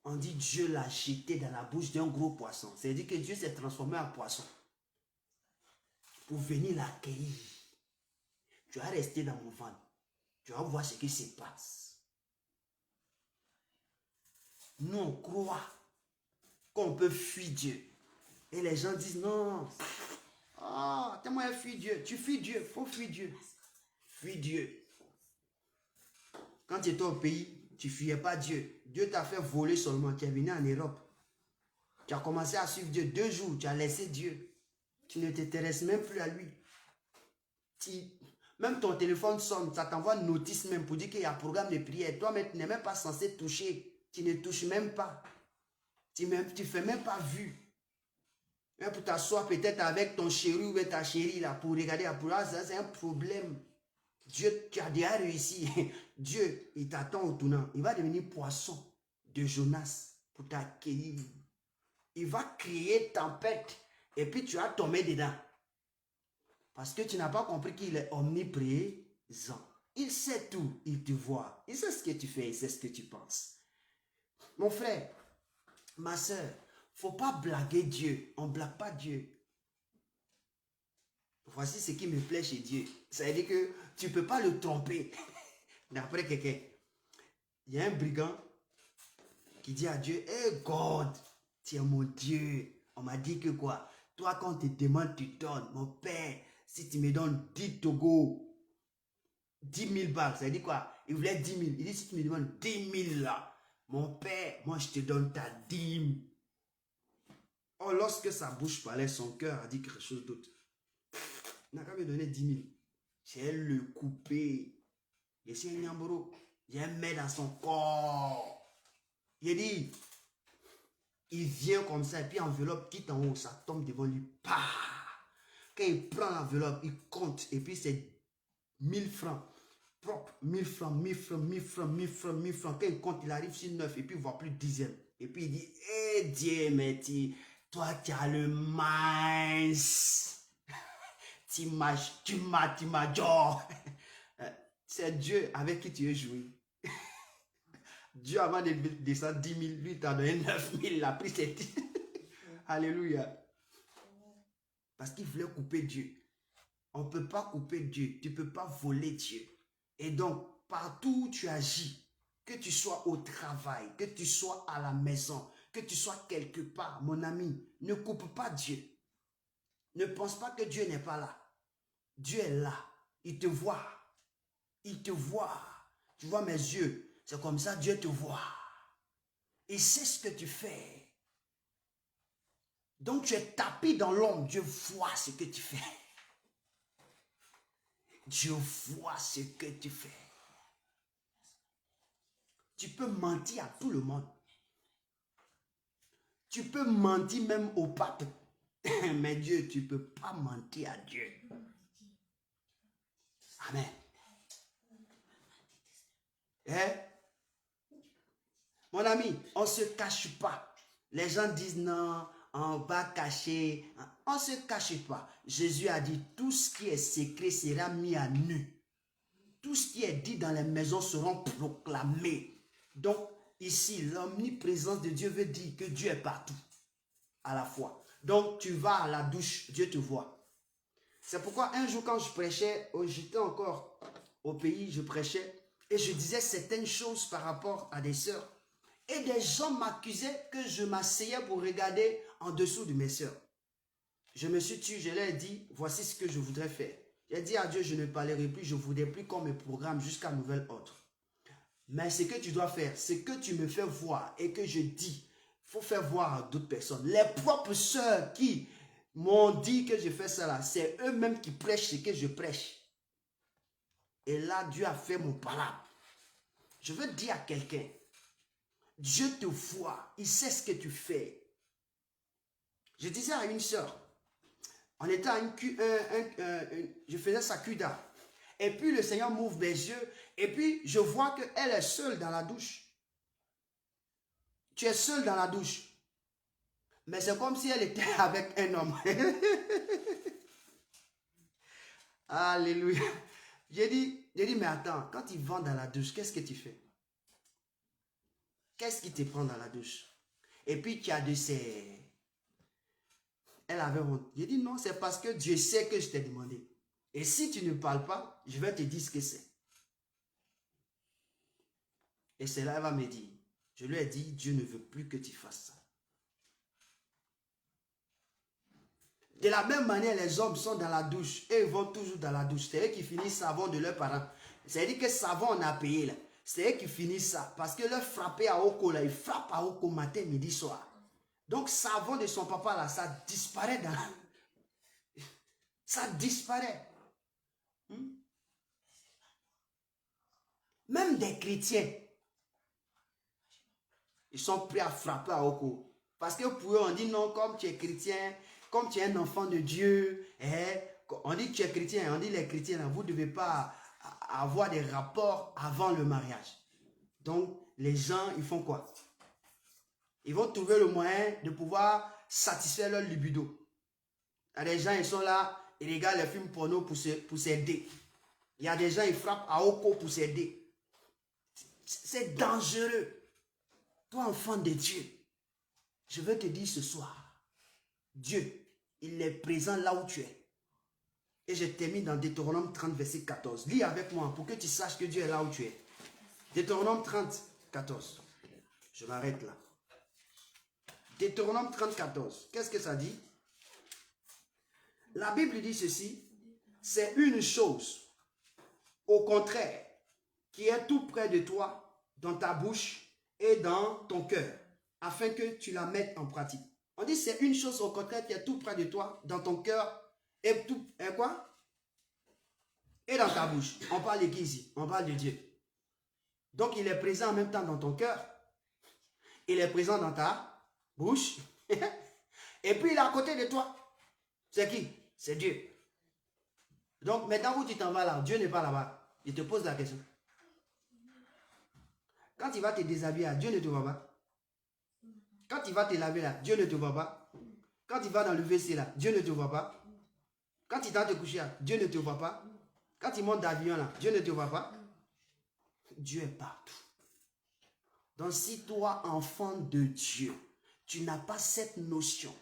On dit Dieu l'a jeté dans la bouche d'un gros poisson. C'est-à-dire que Dieu s'est transformé en poisson pour venir l'accueillir. Tu vas rester dans mon ventre. Tu vas voir ce qui se passe. Nous, on croit qu'on peut fuir Dieu. Et les gens disent non. Ah, t'es moi fuis Dieu. Tu fuis Dieu. Il faut fuir Dieu. Fuis Dieu. Quand tu étais au pays, tu ne fuyais pas Dieu. Dieu t'a fait voler seulement. Tu es venu en Europe. Tu as commencé à suivre Dieu 2 jours. Tu as laissé Dieu. Tu ne t'intéresses même plus à lui. Même ton téléphone sonne. Ça t'envoie une notice même pour dire qu'il y a un programme de prière. Toi, tu n'es même pas censé toucher. Tu ne touches même pas. Tu ne fais même pas vue. Même pour t'asseoir peut-être avec ton chéri ou ta chérie là, pour regarder la programme, c'est un problème. Dieu, tu as déjà réussi. Dieu, il t'attend au tournant. Il va devenir poisson de Jonas pour t'accueillir. Il va créer tempête et puis tu vas tomber dedans. Parce que tu n'as pas compris qu'il est omniprésent. Il sait tout, il te voit. Il sait ce que tu fais, il sait ce que tu penses. Mon frère, ma soeur, il ne faut pas blaguer Dieu. On ne blague pas Dieu. Voici ce qui me plaît chez Dieu. Ça veut dire que tu ne peux pas le tromper. D'après quelqu'un, il y a un brigand qui dit à Dieu, hey God, tu es mon Dieu. On m'a dit que quoi? Toi, quand on te demande, tu donnes. Mon père, si tu me donnes 10 Togo, 10 000 balles, ça veut dire quoi? Il voulait 10 000. Il dit, si tu me demandes 10 000 là, mon père, moi je te donne ta dîme. Oh, lorsque sa bouche parlait, son cœur a dit quelque chose d'autre. Il n'a qu'à me donner 10 000. J'ai le coupé. Je suis un nyamboro. J'ai un mets dans son corps. Il dit, il vient comme ça, et puis enveloppe quitte en haut, ça tombe devant lui. Pah! Quand il prend l'enveloppe, il compte. Et puis c'est 1000 francs. Propre, 1000 francs, 1000 francs, 1000 francs, 1000 francs, 1000 francs. Quand il compte, il arrive sur 9 et puis il voit plus de dixième. Et puis il dit, hé Dieu, mais toi tu as le mince. Tu m'as genre. C'est Dieu avec qui tu es joué. Dieu, avant de descendre 10 000, lui, t'as donné 9 000, il a pris ses 10. Alléluia. Parce qu'il voulait couper Dieu. On ne peut pas couper Dieu. Tu ne peux pas voler Dieu. Et donc, partout où tu agis, que tu sois au travail, que tu sois à la maison, que tu sois quelque part, mon ami, ne coupe pas Dieu. Ne pense pas que Dieu n'est pas là. Dieu est là. Il te voit. Il te voit. Tu vois mes yeux. C'est comme ça, Dieu te voit. Il sait ce que tu fais. Donc tu es tapis dans l'ombre. Dieu voit ce que tu fais. Dieu voit ce que tu fais. Tu peux mentir à tout le monde. Tu peux mentir même au pape. Mais Dieu, tu ne peux pas mentir à Dieu. Amen. Mon ami, on ne se cache pas. Les gens disent non, on va cacher. On ne se cache pas. Jésus a dit, tout ce qui est secret sera mis à nu. Tout ce qui est dit dans les maisons seront proclamés. Donc, ici, l'omniprésence de Dieu veut dire que Dieu est partout à la fois. Donc, tu vas à la douche, Dieu te voit. C'est pourquoi un jour, quand je prêchais, j'étais encore au pays, je prêchais, et je disais certaines choses par rapport à des sœurs. Et des gens m'accusaient que je m'asseyais pour regarder en dessous de mes sœurs. Je me suis tué, je leur ai dit, voici ce que je voudrais faire. J'ai dit à Dieu, je ne parlerai plus, je ne voudrais plus qu'on me programme jusqu'à nouvel ordre. Mais ce que tu dois faire, c'est que tu me fais voir et que je dis, il faut faire voir à d'autres personnes. Les propres sœurs qui m'ont dit que je fais ça là, c'est eux-mêmes qui prêchent ce que je prêche. Et là, Dieu a fait mon parable. Je veux dire à quelqu'un, Dieu te voit, il sait ce que tu fais. Je disais à une sœur, on était à je faisais sa cuda. Et puis le Seigneur m'ouvre mes yeux. Et puis je vois qu'elle est seule dans la douche. Tu es seule dans la douche. Mais c'est comme si elle était avec un homme. Alléluia. J'ai dit, mais attends, quand ils vont dans la douche, qu'est-ce que tu fais? Qu'est-ce qui te prend dans la douche? Et puis tu as de ces... Elle avait honte. J'ai dit non, c'est parce que Dieu sait que je t'ai demandé. Et si tu ne parles pas, je vais te dire ce que c'est. Et c'est là, elle va me dire. Je lui ai dit, Dieu ne veut plus que tu fasses ça. De la même manière, les hommes sont dans la douche. Et ils vont toujours dans la douche. C'est eux qui finissent savon de leurs parents. C'est-à-dire que savon, on a payé là. C'est eux qui finissent ça. Parce que leur frapper à Oko là, ils frappent à Oko matin, midi, soir. Donc, savon de son papa là, ça disparaît dans la... Ça disparaît. Même des chrétiens, ils sont prêts à frapper à Oko. Parce que pour eux, on dit non, comme tu es chrétien, comme tu es un enfant de Dieu, on dit que tu es chrétien, on dit les chrétiens, vous ne devez pas avoir des rapports avant le mariage. Donc, les gens, ils font quoi? Ils vont trouver le moyen de pouvoir satisfaire leur libido. Il y a des gens, ils sont là, ils regardent les films porno pour s'aider. Il y a des gens, ils frappent à Oko pour s'aider. C'est dangereux. Toi, enfant de Dieu, je veux te dire ce soir, Dieu, il est présent là où tu es. Et je termine dans Deutéronome 30, verset 14. Lis avec moi pour que tu saches que Dieu est là où tu es. Deutéronome 30, 14. Je m'arrête là. Deutéronome 30, 14. Qu'est-ce que ça dit? La Bible dit ceci. C'est une chose, au contraire, qui est tout près de toi, dans ta bouche et dans ton cœur, afin que tu la mettes en pratique. On dit c'est une chose au contraire qui est tout près de toi, dans ton cœur et tout, et quoi? Et dans ta bouche. On parle de qui ici? On parle de Dieu. Donc il est présent en même temps dans ton cœur. Il est présent dans ta bouche. Et puis il est à côté de toi. C'est qui? C'est Dieu. Donc maintenant où tu t'en vas là, Dieu n'est pas là-bas. Je te pose la question. Quand il va te déshabiller, Dieu ne te voit pas. Quand il va te laver là, Dieu ne te voit pas. Quand il va dans le WC là, Dieu ne te voit pas. Quand il t'a te coucher là, Dieu ne te voit pas. Quand il monte d'avion là, Dieu ne te voit pas. Dieu est partout. Donc si toi, enfant de Dieu, tu n'as pas cette notion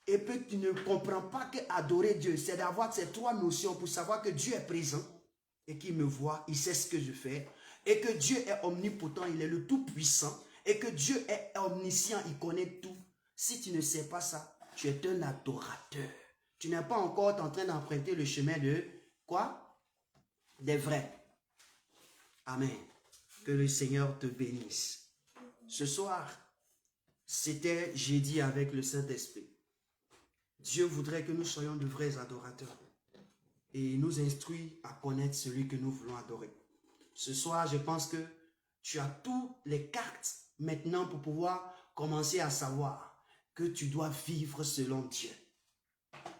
et que tu ne comprends pas qu'adorer Dieu, c'est d'avoir ces trois notions pour savoir que Dieu est présent et qu'il me voit, il sait ce que je fais, et que Dieu est omnipotent, il est le tout-puissant, et que Dieu est omniscient, il connaît tout. Si tu ne sais pas ça, tu es un adorateur. Tu n'es pas encore en train d'emprunter le chemin de quoi? Des vrais. Amen. Que le Seigneur te bénisse. Ce soir, c'était jeudi avec le Saint-Esprit. Dieu voudrait que nous soyons de vrais adorateurs et il nous instruit à connaître celui que nous voulons adorer. Ce soir, je pense que tu as toutes les cartes maintenant pour pouvoir commencer à savoir que tu dois vivre selon Dieu.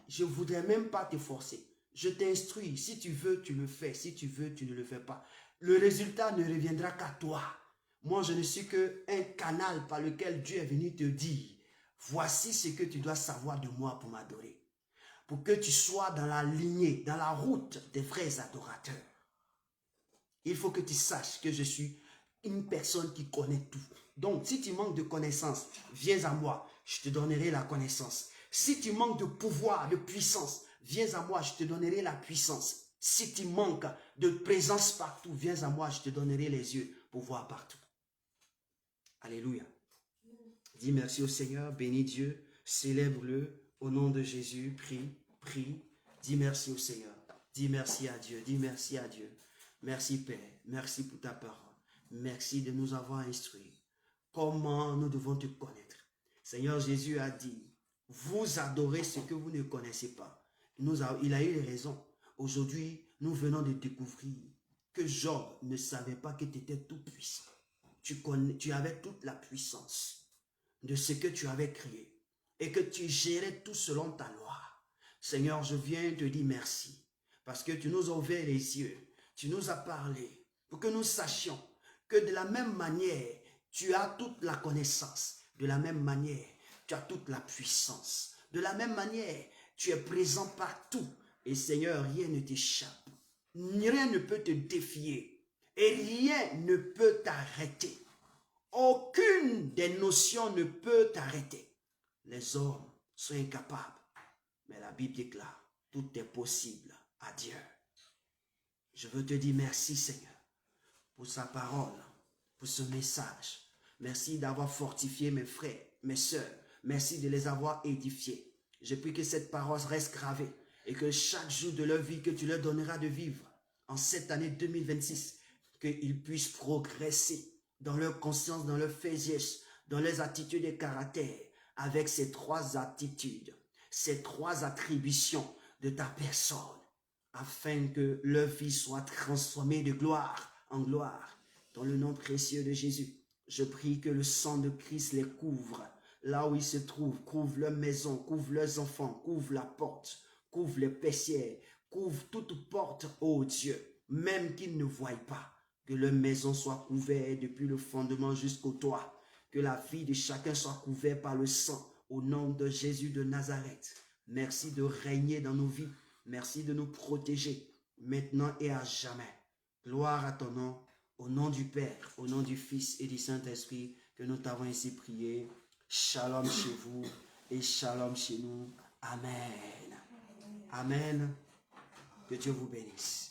Je ne voudrais même pas te forcer. Je t'instruis. Si tu veux, tu le fais. Si tu veux, tu ne le fais pas. Le résultat ne reviendra qu'à toi. Moi, je ne suis qu'un canal par lequel Dieu est venu te dire, voici ce que tu dois savoir de moi pour m'adorer. Pour que tu sois dans la lignée, dans la route des vrais adorateurs. Il faut que tu saches que je suis une personne qui connaît tout. Donc, si tu manques de connaissance, viens à moi, je te donnerai la connaissance. Si tu manques de pouvoir, de puissance, viens à moi, je te donnerai la puissance. Si tu manques de présence partout, viens à moi, je te donnerai les yeux pour voir partout. Alléluia. Dis merci au Seigneur, bénis Dieu, célèbre-le au nom de Jésus, prie, prie. Dis merci au Seigneur, dis merci à Dieu, dis merci à Dieu. Merci Père, merci pour ta parole. Merci de nous avoir instruits. Comment nous devons te connaître? Seigneur Jésus a dit, vous adorez ce que vous ne connaissez pas. Il a eu raison. Aujourd'hui, nous venons de découvrir que Job ne savait pas que tu étais tout puissant. Tu avais toute la puissance de ce que tu avais créé et que tu gérais tout selon ta loi. Seigneur, je viens te dire merci parce que tu nous as ouvert les yeux, tu nous as parlé pour que nous sachions que de la même manière, tu as toute la connaissance, de la même manière, tu as toute la puissance, de la même manière, tu es présent partout et Seigneur, rien ne t'échappe, rien ne peut te défier. Et rien ne peut t'arrêter. Aucune des notions ne peut t'arrêter. Les hommes sont incapables. Mais la Bible déclare, tout est possible à Dieu. Je veux te dire merci Seigneur pour sa parole, pour ce message. Merci d'avoir fortifié mes frères, mes sœurs. Merci de les avoir édifiés. Je prie que cette parole reste gravée et que chaque jour de leur vie que tu leur donneras de vivre en cette année 2026, qu'ils puissent progresser dans leur conscience, dans leur faisage, dans leurs attitudes et caractères, avec ces trois attitudes, ces trois attributions de ta personne, afin que leur vie soit transformée de gloire en gloire. Dans le nom précieux de Jésus, je prie que le sang de Christ les couvre, là où ils se trouvent, couvre leur maison, couvre leurs enfants, couvre la porte, couvre les persières, couvre toute porte, ô Dieu, même qu'ils ne voient pas. Que leur maison soit couverte depuis le fondement jusqu'au toit. Que la vie de chacun soit couverte par le sang. Au nom de Jésus de Nazareth. Merci de régner dans nos vies. Merci de nous protéger maintenant et à jamais. Gloire à ton nom. Au nom du Père, au nom du Fils et du Saint-Esprit, que nous t'avons ainsi prié. Shalom chez vous et shalom chez nous. Amen. Amen. Que Dieu vous bénisse.